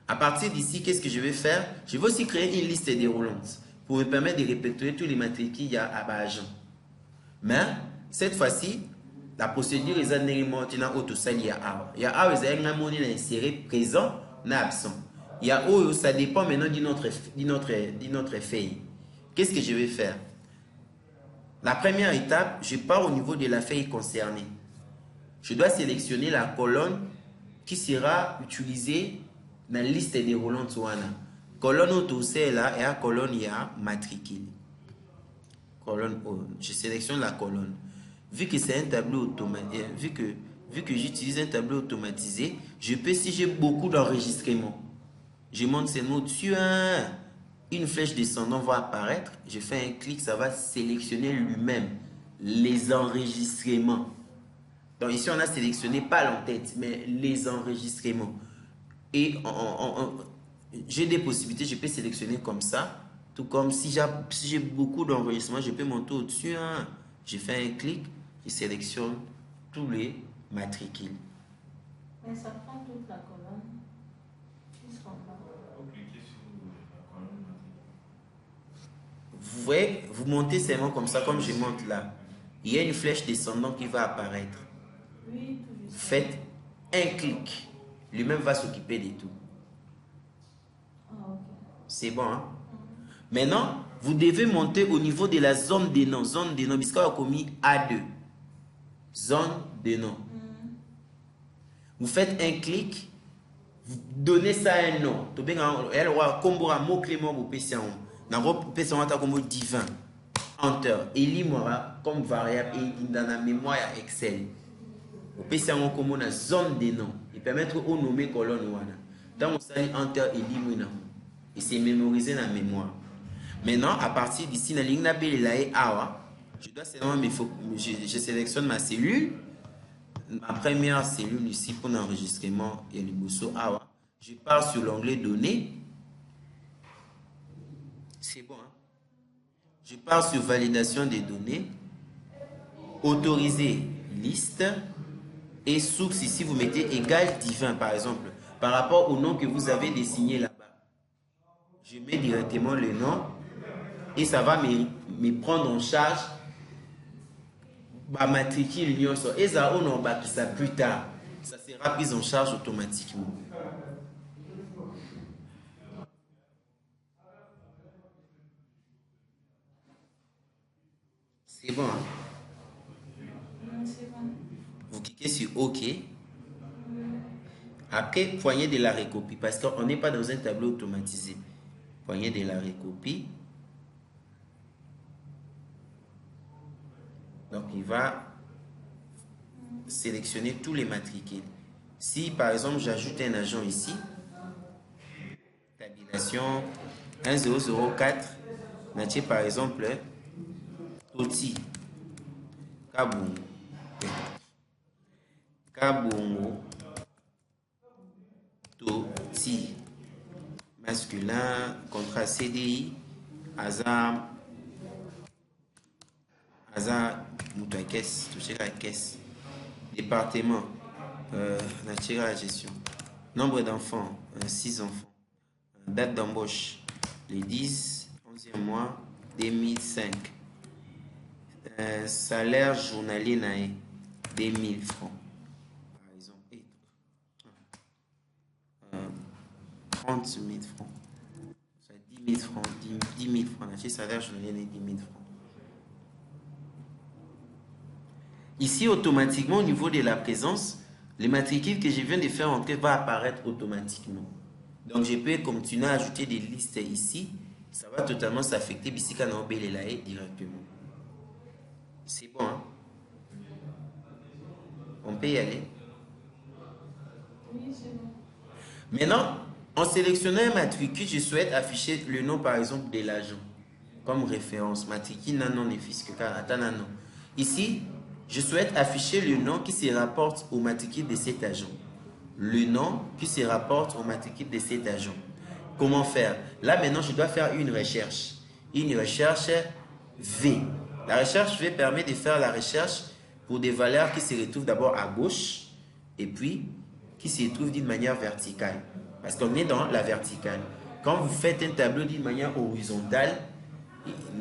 À partir d'ici, qu'est-ce que je vais faire? Je vais aussi créer une liste déroulante. pour me permettre de répertorier tous les matricules qu'il y a à Bajan. Mais cette fois-ci, la procédure est maintenant autosali. Il y a un inséré présent, n'a absent. Il y a ça dépend maintenant de notre feuille. Qu'est-ce que je vais faire? La première étape, je pars au niveau de la feuille concernée. Je dois sélectionner la colonne qui sera utilisée dans la liste des roulants. Colonne autosali là et la colonne il y a matricule. Colonne, je sélectionne la colonne. Vu que c'est un tableau automatisé, vu que j'utilise un tableau automatisé, je peux, si j'ai beaucoup d'enregistrements, je monte seulement dessus, une flèche descendante va apparaître, je fais un clic, ça va sélectionner lui-même les enregistrements. Donc ici on a sélectionné pas l'entête, mais les enregistrements. Et j'ai des possibilités, je peux sélectionner comme ça, tout comme si j'ai beaucoup d'enregistrements, je peux monter au-dessus, je fais un clic, je sélectionne tous les matricules. Mais ça prend toute la colonne. Vous voyez, vous montez seulement comme ça, comme je monte là. Il y a une flèche descendante qui va apparaître. Oui, vous faites un clic. Lui-même va s'occuper de tout. Ah, ok. C'est bon, hein? Maintenant, vous devez monter au niveau de la zone des noms. Zone des noms, puisqu'on a commis A2. Zone des noms. Vous faites un clic, vous donnez ça un nom. Elle aura combo à mot clé mot pour PC en comme divin. Enter. Elimora comme variable et dans la mémoire Excel. Vous PC en comme la zone des noms. Et permettre au nommer colonne wana. Dans mon salle enter elimina. Et c'est mémorisé dans la mémoire. Maintenant, à partir d'ici, la ligne je dois seulement je sélectionne ma cellule. Ma première cellule ici pour l'enregistrement et le bousseau AWA. Je pars sur l'onglet données. C'est bon, hein? Je pars sur validation des données. Autoriser liste. Et source ici, vous mettez égal divin par exemple. Par rapport au nom que vous avez désigné là-bas. Je mets directement le nom. Et ça va me prendre en charge ma matricule nyonso. Et ça, on en bas ça plus tard. Ça sera pris en charge automatiquement. C'est bon, hein? C'est bon. Vous cliquez sur OK. Après, poignée de la recopie. Parce qu'on n'est pas dans un tableau automatisé. Poignée de la recopie. Donc, il va sélectionner tous les matricules. Si, par exemple, j'ajoute un agent ici, tabulation 1004, nature, par exemple, Toti, Kabongo, Toti, masculin, contrat CDI, hasard, la caisse, toucher la caisse. Département, la gestion. Nombre d'enfants, 6 enfants. Date d'embauche, les 10, 11e mois, 2005. Salaire journalier naé, 2000 francs. Par exemple, 30 000 francs. 10 000 francs, 10 000 francs. Salaire journalier naé, 10 000 francs. Ici, automatiquement, au niveau de la présence, les matricules que je viens de faire entrer vont apparaître automatiquement. Donc, je peux continuer à ajouter des listes ici. Ça va totalement s'affecter ici quand on est directement. C'est bon, hein? On peut y aller. Oui, c'est bon. Maintenant, en sélectionnant un matricule, je souhaite afficher le nom, par exemple, de l'agent comme référence. Matricule non fiscal. Ici, je souhaite afficher le nom qui se rapporte au matricule de cet agent. Le nom qui se rapporte au matricule de cet agent. Comment faire? Là, maintenant, je dois faire une recherche. Une recherche V. La recherche V permet de faire la recherche pour des valeurs qui se retrouvent d'abord à gauche et puis qui se retrouvent d'une manière verticale. Parce qu'on est dans la verticale. Quand vous faites un tableau d'une manière horizontale,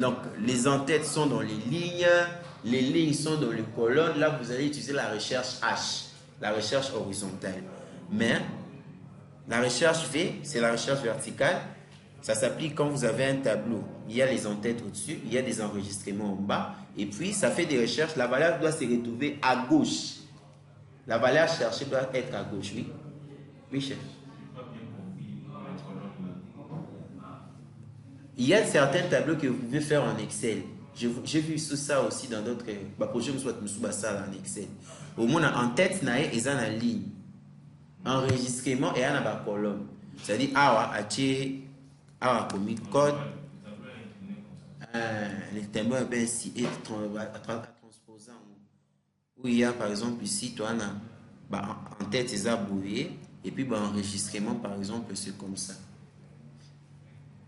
Donc, les en-têtes sont dans les lignes sont dans les colonnes. Là, vous allez utiliser la recherche H, la recherche horizontale. Mais la recherche V, c'est la recherche verticale. Ça s'applique quand vous avez un tableau. Il y a les en-têtes au-dessus, il y a des enregistrements en bas. Et puis, ça fait des recherches. La valeur doit se retrouver à gauche. La valeur cherchée doit être à gauche, oui. Oui, chef. Il y a certains tableaux que vous pouvez faire en Excel. J'ai vu ça aussi dans d'autres projets en Excel. Au moins, en tête, il y a une ligne. Enregistrement et il y a une colonne. C'est-à-dire, comme code. Les tableaux transposant. Où il y a, par exemple, ici, toi, en tête, ils ont brouillé. Et puis, enregistrement, par exemple, c'est comme ça.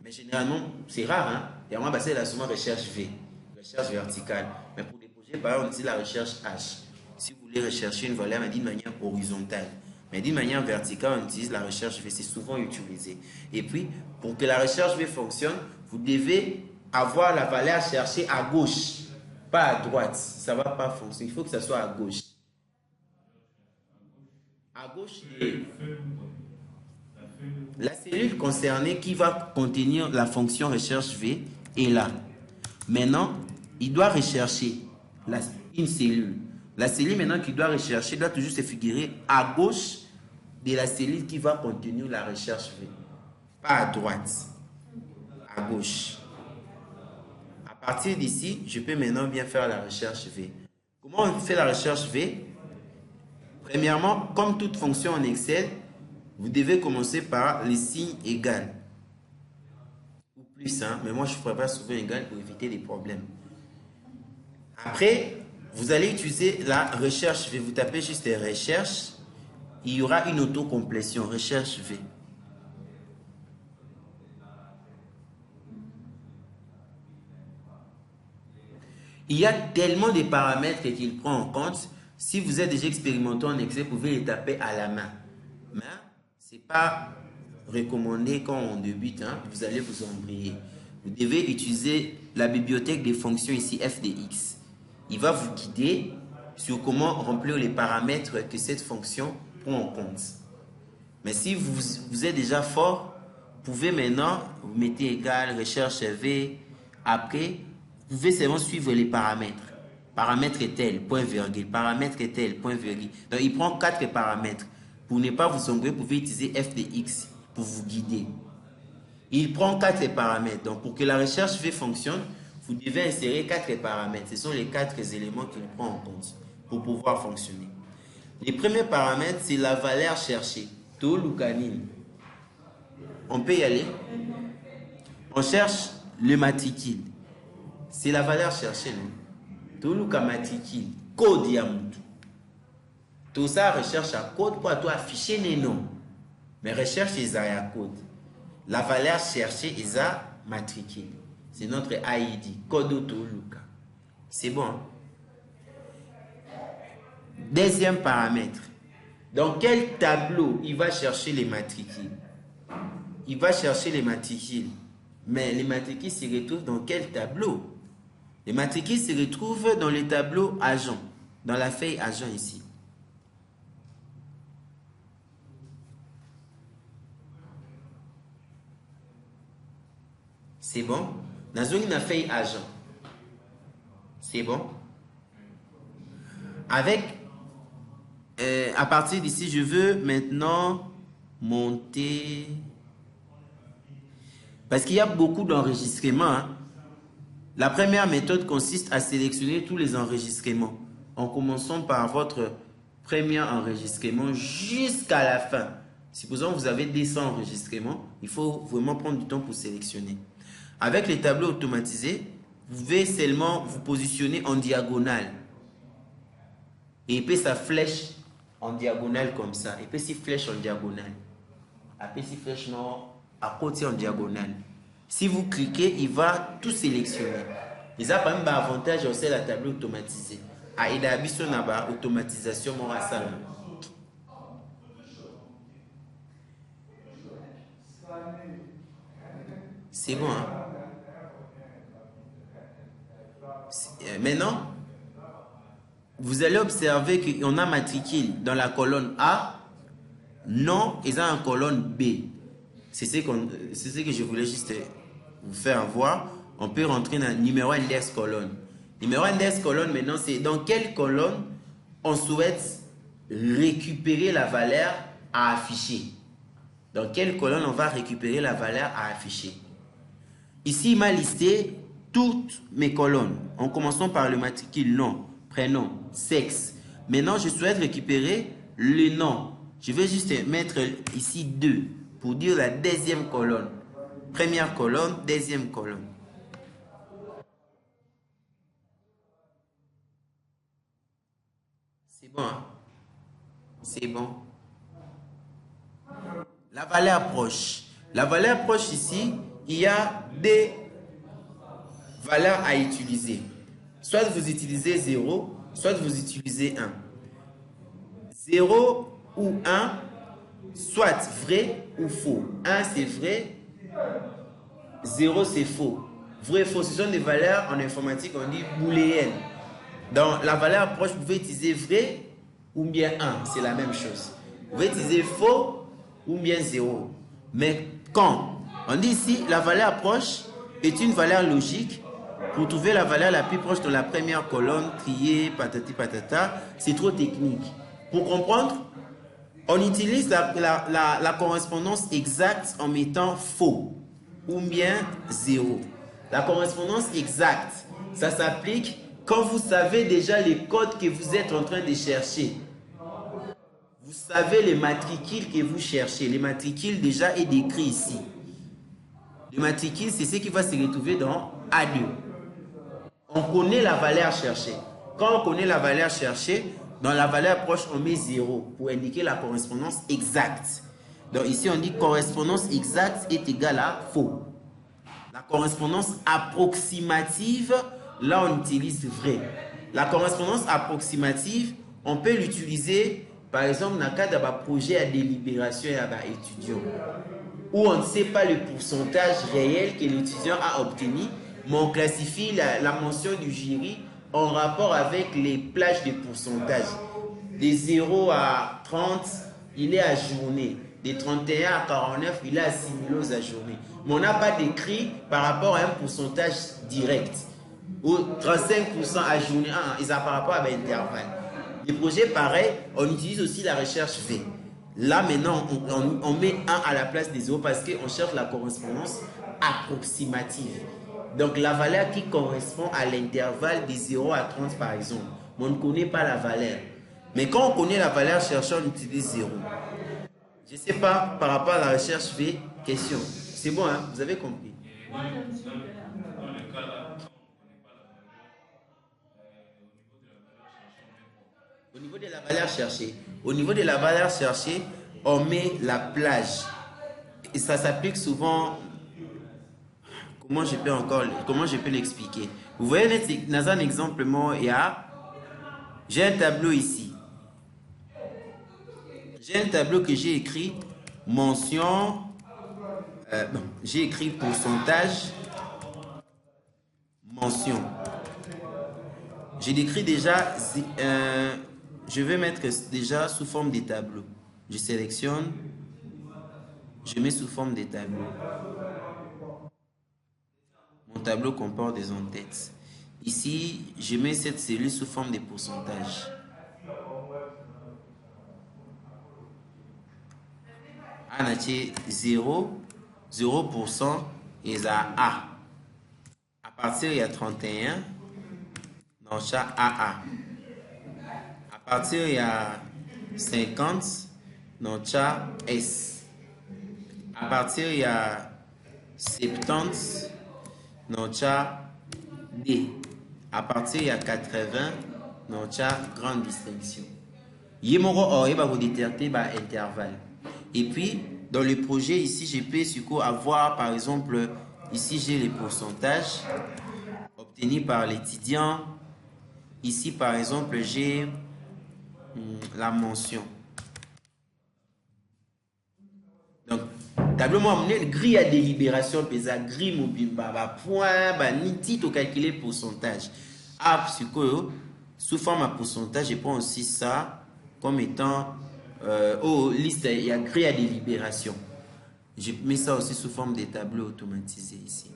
Mais généralement, c'est rare. Hein? Et moi, c'est la souvent recherche V, recherche verticale. Mais pour des projets, par exemple, on utilise la recherche H. Si vous voulez rechercher une valeur, d'une manière horizontale. Mais d'une manière verticale, on utilise la recherche V. C'est souvent utilisé. Et puis, pour que la recherche V fonctionne, vous devez avoir la valeur cherchée à gauche, pas à droite. Ça ne va pas fonctionner. Il faut que ça soit à gauche. À gauche, la cellule concernée qui va contenir la fonction recherche V est là. Maintenant, il doit rechercher une cellule. La cellule maintenant qu'il doit rechercher doit toujours se figurer à gauche de la cellule qui va contenir la recherche V. Pas à droite. À gauche. À partir d'ici, je peux maintenant bien faire la recherche V. Comment on fait la recherche V? Premièrement, comme toute fonction en Excel, vous devez commencer par les signes égaux. Ou plus, hein, mais moi je prépare souvent égal pour éviter des problèmes. Après, vous allez utiliser la recherche V. Vous tapez juste recherche. Il y aura une autocomplétion, recherche V. Il y a tellement de paramètres qu'il prend en compte. Si vous êtes déjà expérimenté en Excel, vous pouvez les taper à la main. Mais ce n'est pas recommandé quand on débute. Hein, vous allez vous embrayer. Vous devez utiliser la bibliothèque des fonctions ici, FDX. Il va vous guider sur comment remplir les paramètres que cette fonction prend en compte. Mais si vous êtes déjà fort, vous pouvez maintenant, vous mettez égal, recherche V. Après, vous pouvez seulement suivre les paramètres. Paramètre est tel, point virgule. Paramètre est tel, point virgule. Donc, il prend 4 paramètres. Pour ne pas vous ennuyer, vous pouvez utiliser FDX pour vous guider. Il prend 4 paramètres. Donc, pour que la recherche V fonctionne, vous devez insérer 4 paramètres. Ce sont les 4 éléments qu'il prend en compte pour pouvoir fonctionner. Les premiers paramètres, c'est la valeur cherchée. Tolucanine. On peut y aller. On cherche le matricule. C'est la valeur cherchée, non? Toluca matricule. Code Yamutu. Tout ça, recherche à code pour toi afficher les noms. Mais recherche les à code. La valeur cherchée est à matricule. C'est notre ID. Code Toluca. C'est bon. Hein? Deuxième paramètre. Dans quel tableau il va chercher les matricules? Il va chercher les matricules. Mais les matricules se retrouvent dans quel tableau? Les matricules se retrouvent dans le tableau agent. Dans la feuille agent ici. C'est bon? Dans une feuille agent. C'est bon? Avec, à partir d'ici, je veux maintenant monter. Parce qu'il y a beaucoup d'enregistrements. Hein. La première méthode consiste à sélectionner tous les enregistrements. En commençant par votre premier enregistrement jusqu'à la fin. Supposons que vous avez 200 enregistrements, il faut vraiment prendre du temps pour sélectionner. Avec les tableaux automatisés, vous pouvez seulement vous positionner en diagonale. Et puis ça flèche en diagonale comme ça. Et puis si flèche en diagonale. Après si flèche non, à côté en diagonale. Si vous cliquez, il va tout sélectionner. Et ça, par exemple, avantage aussi la tableau automatisé. Ah, il y a une automatisation morale. C'est bon, hein? Maintenant, vous allez observer qu'on a matricule dans la colonne A, non, et dans la colonne B. C'est ce que je voulais juste vous faire voir. On peut rentrer dans le numéro index colonne. Numéro index colonne, maintenant, c'est dans quelle colonne on souhaite récupérer la valeur à afficher. Dans quelle colonne on va récupérer la valeur à afficher. Ici, il m'a listé toutes mes colonnes. En commençant par le matricule nom, prénom, sexe. Maintenant, je souhaite récupérer le nom. Je vais juste mettre ici 2 pour dire la deuxième colonne. Première colonne, deuxième colonne. C'est bon, hein? C'est bon. La valeur proche. La valeur proche ici, il y a des valeurs à utiliser. Soit vous utilisez 0, soit vous utilisez 1. 0 ou 1, soit vrai ou faux. 1 c'est vrai, 0 c'est faux. Vrai, faux, ce sont des valeurs en informatique, on dit booléennes. Dans la valeur proche, vous pouvez utiliser vrai ou bien 1, c'est la même chose. Vous pouvez utiliser faux ou bien 0. Mais quand on dit ici, la valeur proche est une valeur logique, pour trouver la valeur la plus proche de la première colonne, trier, patati patata, c'est trop technique. Pour comprendre, on utilise la correspondance exacte en mettant faux ou bien 0. La correspondance exacte, ça s'applique quand vous savez déjà les codes que vous êtes en train de chercher. Vous savez les matricules que vous cherchez. Les matricules déjà est décrit ici. Le matricule, c'est ce qui va se retrouver dans A2. On connaît la valeur cherchée. Quand on connaît la valeur cherchée, dans la valeur proche, on met 0 pour indiquer la correspondance exacte. Donc ici, on dit correspondance exacte est égale à faux. La correspondance approximative, là, on utilise vrai. La correspondance approximative, on peut l'utiliser, par exemple, dans le cadre d'un projet à délibération et à étudiant, où on ne sait pas le pourcentage réel que l'étudiant a obtenu, mais on classifie la mention du jury en rapport avec les plages de pourcentage. De 0 à 30, il est ajourné. De 31 à 49, il est assimilé aux ajournés. Mais on n'a pas d'écrit par rapport à un pourcentage direct. Ou 35% ajourné, ils ont par rapport à l'intervalle. Les projets pareils, on utilise aussi la recherche V. Là, maintenant, on met 1 à la place des 0 parce qu'on cherche la correspondance approximative. Donc, la valeur qui correspond à l'intervalle de 0 à 30, par exemple. Mais on ne connaît pas la valeur. Mais quand on connaît la valeur cherchée, on utilise 0. Je ne sais pas, par rapport à la recherche V, question. C'est bon, hein? Vous avez compris? Dans le cas là, on ne connaît pas la valeur cherchée. Au niveau de la valeur cherchée, on met la plage. Et ça s'applique souvent. Comment je peux l'expliquer? Vous voyez, dans un exemple, j'ai un tableau ici. J'ai un tableau que j'ai écrit mention. J'ai écrit pourcentage mention. J'ai décrit déjà. Je vais mettre déjà sous forme de tableau. Je sélectionne. Je mets sous forme de tableau. Mon tableau comporte des en-têtes. Ici, je mets cette cellule sous forme de pourcentage. A natie 0, 0% et A. À partir de 31, dans chaque AA. À partir de 50, dans chaque S. À partir de 70, dans chaque D. À partir de 80, dans chaque grande distinction. Il y a vous détecter intervalle. Et puis, dans le projet, ici, je peux avoir, par exemple, ici, j'ai les pourcentages obtenus par l'étudiant. Ici, par exemple, j'ai la mention. Donc, tableau, moi, une grille à délibération, pesa grille, mobile, point, ni titre au calculer pourcentage. sous forme à pourcentage, je prends aussi ça comme étant liste, il y a grille à délibération. Je mets ça aussi sous forme de tableaux automatisés ici.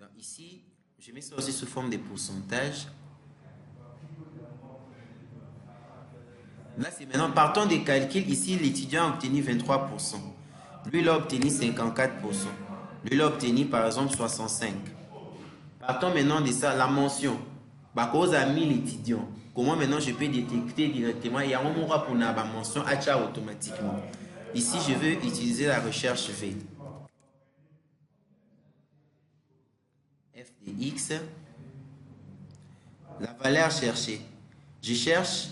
Donc ici, je mets ça aussi sous forme de pourcentage. Là, c'est maintenant, partant des calculs, ici, l'étudiant a obtenu 23%. Lui, il a obtenu 54%. Lui, il a obtenu, par exemple, 65%. Partons maintenant de ça, la mention. Bah, cause à 1000 étudiants. Comment maintenant je peux détecter directement? Il y a un moment pour la mention achat automatiquement. Ici, je veux utiliser la recherche V. F de X. La valeur cherchée. Je cherche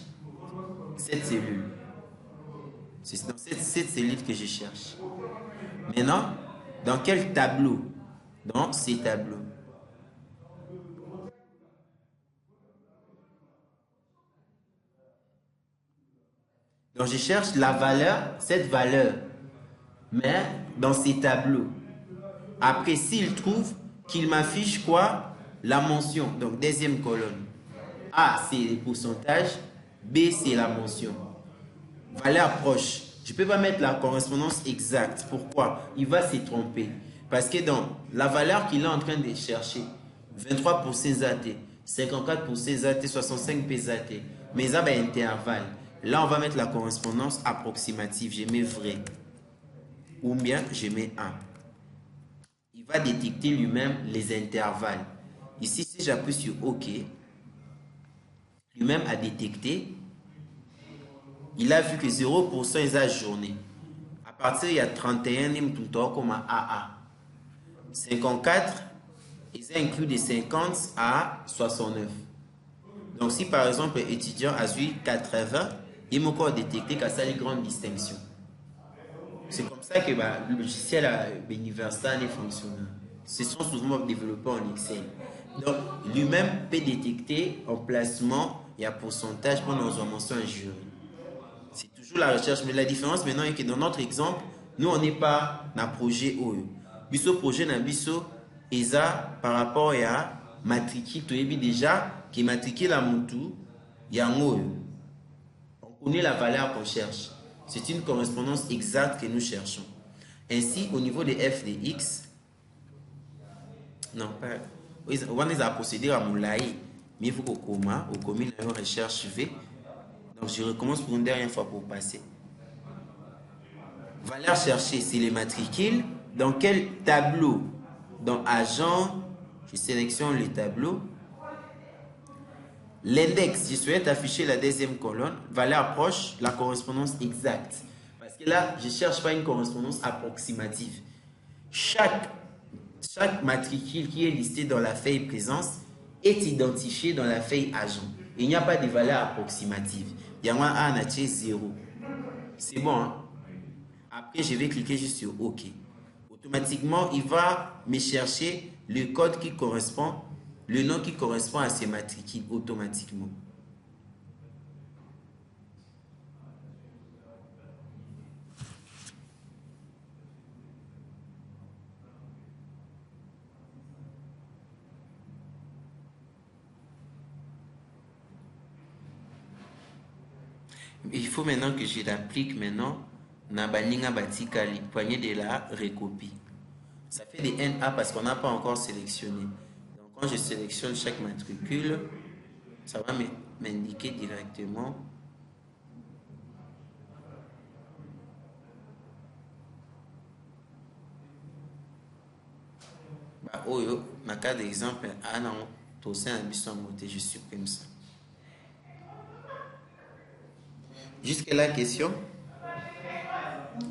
cette cellule. C'est dans cette cellule que je cherche. Maintenant, dans quel tableau? Dans ces tableaux. Donc, je cherche la valeur, cette valeur, mais dans ces tableaux. Après, s'il trouve qu'il m'affiche quoi? La mention. Donc, deuxième colonne. A, c'est le pourcentage. B, c'est la mention. Valeur proche. Je ne peux pas mettre la correspondance exacte. Pourquoi? Il va se tromper. Parce que dans la valeur qu'il est en train de chercher, 23 pour ces AT, 54 pour ces AT, 65 pour ces AT, mais ça va intervalle. Là, on va mettre la correspondance approximative. Je mets vrai. Ou bien, je mets 1. Il va détecter lui-même les intervalles. Ici, si j'appuie sur OK, lui-même a détecté. Il a vu que 0% est à journée. À partir, il y a 31, il me comme AA. 54, ils incluent de 50 à 69. Donc, si par exemple, étudiant a eu 80, il m'a encore détecté qu'il y a une grande distinction. C'est comme ça que le logiciel universitaire fonctionne. Ce sont souvent développés en Excel. Donc, lui-même peut détecter en placement et en pourcentage pour nos mentions en jury. C'est toujours la recherche. Mais la différence maintenant est que dans notre exemple, nous, on n'est pas dans le projet OE. Le projet dans biso ESA par rapport à matricule, tu as déjà qui matricule à Moutou, il y a un OE. On connaît la valeur qu'on cherche. C'est une correspondance exacte que nous cherchons. Ainsi, au niveau de f de x, non, pas. On a procédé à Moulaï, mais il faut qu'au commun, au commun, on recherche V. Donc, je recommence pour une dernière fois pour passer. Valeur cherchée, c'est les matricules. Dans quel tableau? Dans agent, je sélectionne les tableaux. L'index, je souhaite afficher la deuxième colonne. Valeur proche, la correspondance exacte. Parce que là, je ne cherche pas une correspondance approximative. Chaque matricule qui est listé dans la feuille présence est identifié dans la feuille agent. Il n'y a pas de valeur approximative. Il y a un à 0. C'est bon, hein? Après, je vais cliquer juste sur OK. Automatiquement, il va me chercher le code qui correspond, le nom qui correspond à ces matricules automatiquement. Il faut maintenant que je l'applique maintenant na baninga batikali poignée de la recopie. Ça fait des NA parce qu'on n'a pas encore sélectionné. Donc quand je sélectionne chaque matricule, ça va m'indiquer directement oyo na cas d'exemple je supprime ça. Jusque là, question?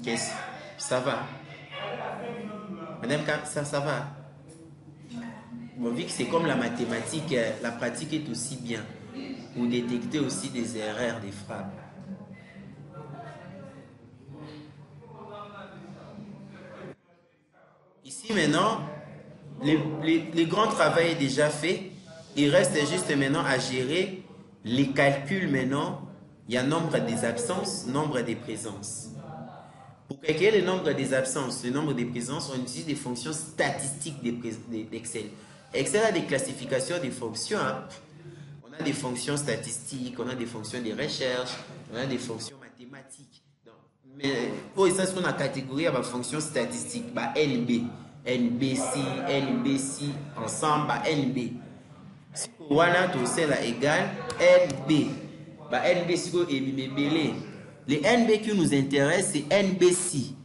Qu'est-ce? Ça va? Madame, ça va? Bon, vu que c'est comme la mathématique, la pratique est aussi bien pour détecter aussi des erreurs, des frappes. Ici maintenant, le grand travail est déjà fait. Il reste juste maintenant à gérer les calculs maintenant. Il y a nombre des absences, nombre des présences. Pour calculer le nombre des absences, le nombre des présences, on utilise des fonctions statistiques d'Excel. Excel a des classifications des fonctions. Hein. On a des fonctions statistiques, on a des fonctions de recherche, on a des fonctions mathématiques. Donc, mais pour ça, on a catégorie à la fonction statistique, bah, NB, NBC, NBC, ensemble, bah, NB. Si on a tout ça égal NB, bah, NB, si on est les NB qui nous intéressent, c'est NBC,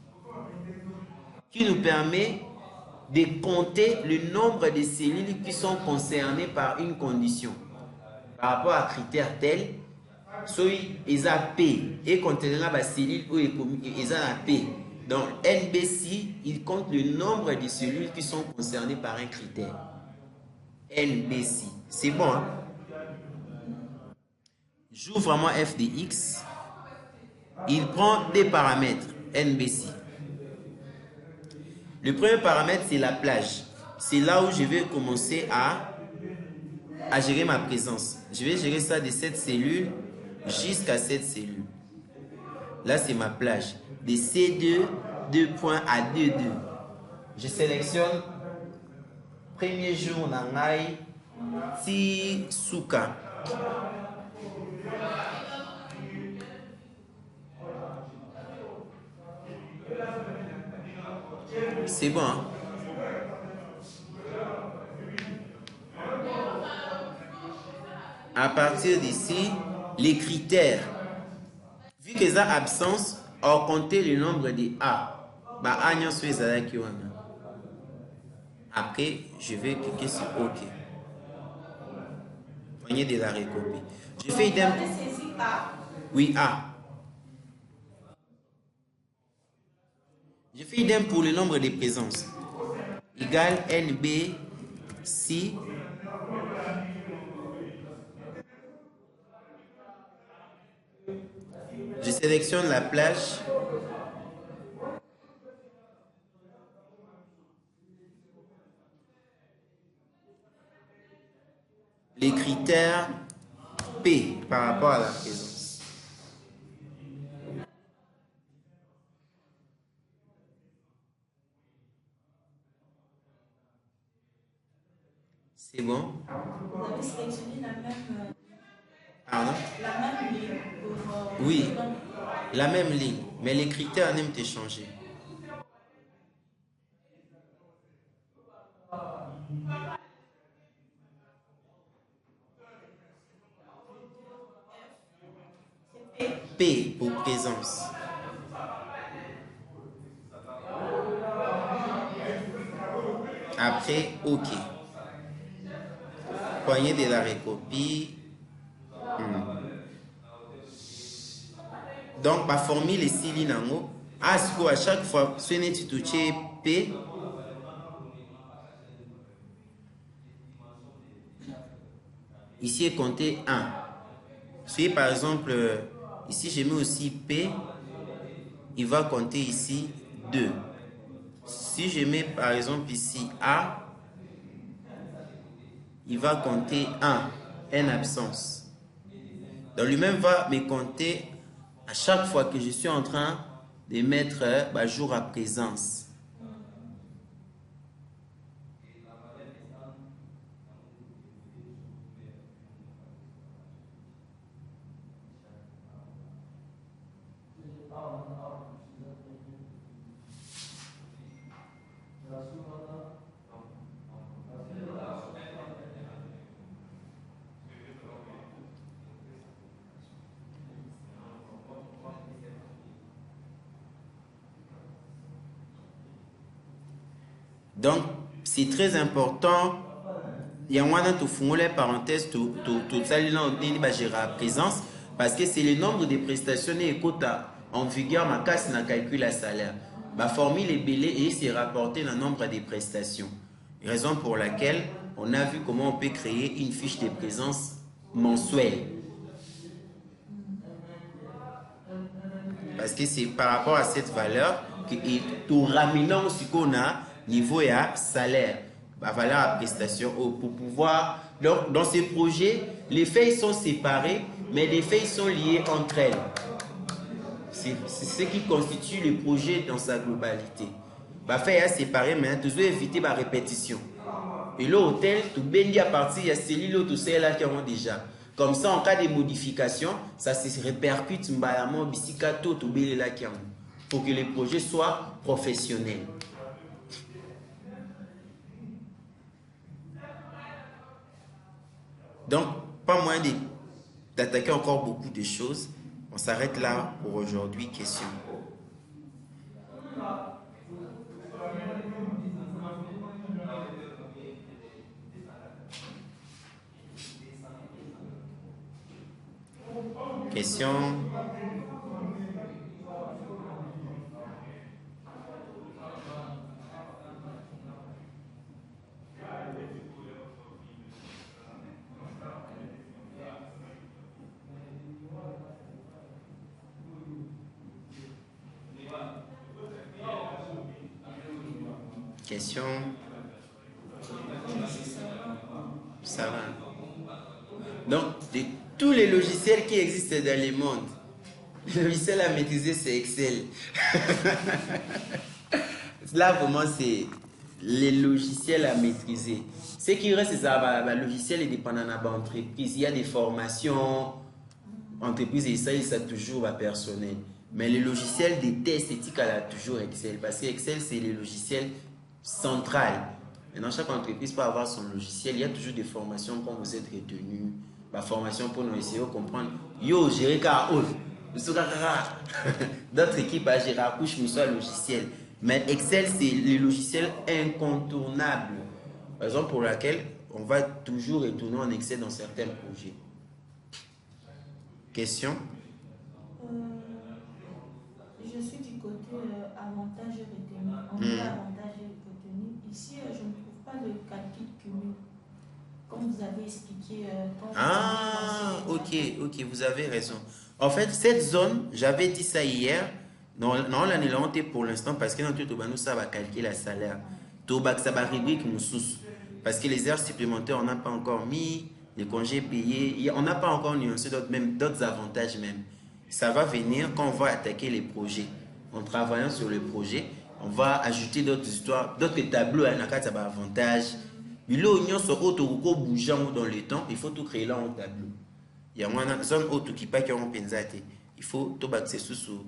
qui nous permet de compter le nombre de cellules qui sont concernées par une condition. Par rapport à critère tel, soit ils ont P et contenant la cellule où ils ont P. Donc NBC, il compte le nombre de cellules qui sont concernées par un critère. NBC, c'est bon. Hein? J'ouvre vraiment f de x. Il prend des paramètres NBC. Le premier paramètre, c'est la plage. C'est là où je vais commencer à gérer ma présence. Je vais gérer ça de cette cellule jusqu'à cette cellule. Là, c'est ma plage. De C2, 2 points à 2, 2. Je sélectionne premier jour Nangai Tsuka. C'est bon. Hein? À partir d'ici, les critères. Vu qu'ils ont absence, on compter le nombre de A. Bah, après, je vais cliquer sur OK. Poignée de la recopie. Je fais idem. Oui, A. Je fais idem pour le nombre de présences. Égal NB si je sélectionne la plage. Les critères P par rapport à la présence. C'est bon? Vous avez sélectionné la même... Pardon? La même ligne pour... Oui, la même ligne, mais les critères n'aiment pas changer. P pour présence. Après, OK. Poignée de la recopie. Donc, ma formule ici, l'inango. À chaque fois, ce n'est pas touché P. Ici est compté 1. Si par exemple, ici je mets aussi P, il va compter ici 2. Si je mets par exemple ici A, il va compter 1, N absence. Donc lui-même va me compter à chaque fois que je suis en train de mettre jour à présence. Donc, c'est très important. Il y a une parenthèse, tout ça, gérer la présence, parce que c'est le nombre de prestations en vigueur, ma casse n'a calcul à salaire. Ma formule est belée et c'est rapporté dans le nombre de prestations. Raison pour laquelle on a vu comment on peut créer une fiche de présence mensuelle. Parce que c'est par rapport à cette valeur que tout ramenant ce qu'on a niveau et à salaire, valeur à prestation pour pouvoir. Donc, dans ces projets, les feuilles sont séparées, mais les feuilles sont liées entre elles. c'est ce qui constitue le projet dans sa globalité. Bah, faire séparer, mais toujours éviter la répétition. Et l'hôtel, tout béni à partir, il y a celui-là, tout ça là qui ont déjà. Comme ça, en cas de modification, ça se répercute mbayamo bisikato tout béni là qui ont. Pour que le projet soit professionnel. Donc, pas moyen d'attaquer encore beaucoup de choses. On s'arrête là pour aujourd'hui. Question. Question. Question. Ça va. Donc, de tous les logiciels qui existent dans le monde, le logiciel à maîtriser, c'est Excel. Là, vraiment, c'est les logiciels à maîtriser. Ce qui reste, c'est ça. Le logiciel est dépendant de l'entreprise. Il y a des formations, entreprise, et ça toujours personnel. Mais le logiciel des tests éthiques, elle a toujours Excel. Parce que Excel, c'est le logiciel central. Maintenant, chaque entreprise peut avoir son logiciel. Il y a toujours des formations quand vous êtes retenu. La formation pour nous essayer de comprendre. Yo, gérer car d'autres équipes à gérer à couche, mais soit logiciel. Mais Excel, c'est le logiciel incontournable. Raison pour laquelle on va toujours retourner en Excel dans certains projets. Question? Je suis du côté avantage retenu. On dit avantage retenu. Ici, je ne trouve pas le calcul cumul. Comme vous avez expliqué. Ok, vous avez raison. En fait, cette zone, j'avais dit ça hier. Non, l'année là, pour l'instant, parce que dans tout le ça va calculer la salaire. Ça va rubrique nous sous. Parce que les heures supplémentaires, on n'a pas encore mis. Les congés payés, on n'a pas encore nuancé d'autres avantages même. Ça va venir quand on va attaquer les projets. En travaillant sur le projet, on va ajouter d'autres histoires, d'autres tableaux à un avantage. Mais là, on se retrouve bougeant dans le temps, il faut tout créer là en tableau. Il y a moins de zone autre qui pas qui ont pensé. Il faut tout bâtir sur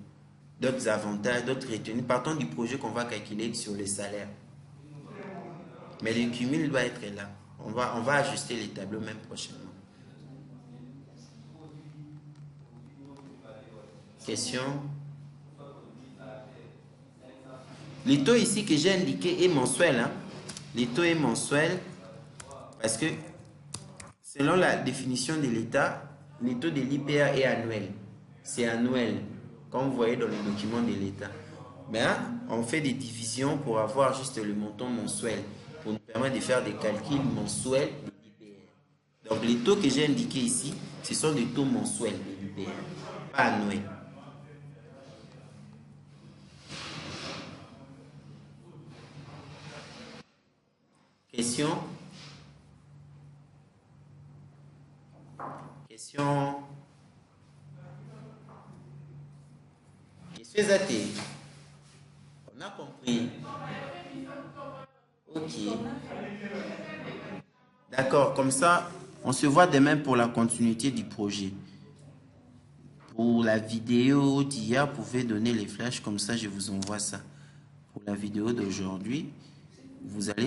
d'autres avantages, d'autres retenues, partant du projet qu'on va calculer sur les salaires. Mais le cumul doit être là. On va ajuster les tableaux même prochainement. Question. Les taux ici que j'ai indiqué est mensuel. Hein? Les taux est mensuel parce que selon la définition de l'État, les taux de l'IPR est annuel. C'est annuel, comme vous voyez dans le document de l'État. Mais hein, on fait des divisions pour avoir juste le montant mensuel, pour nous permettre de faire des calculs mensuels de l'IPR. Donc les taux que j'ai indiqués ici, ce sont des taux mensuels de l'IPR, pas annuels. Question? Question? Monsieur Zate, on a compris. Ok. D'accord, comme ça, on se voit demain pour la continuité du projet. Pour la vidéo d'hier, vous pouvez donner les flashs, comme ça je vous envoie ça. Pour la vidéo d'aujourd'hui, vous allez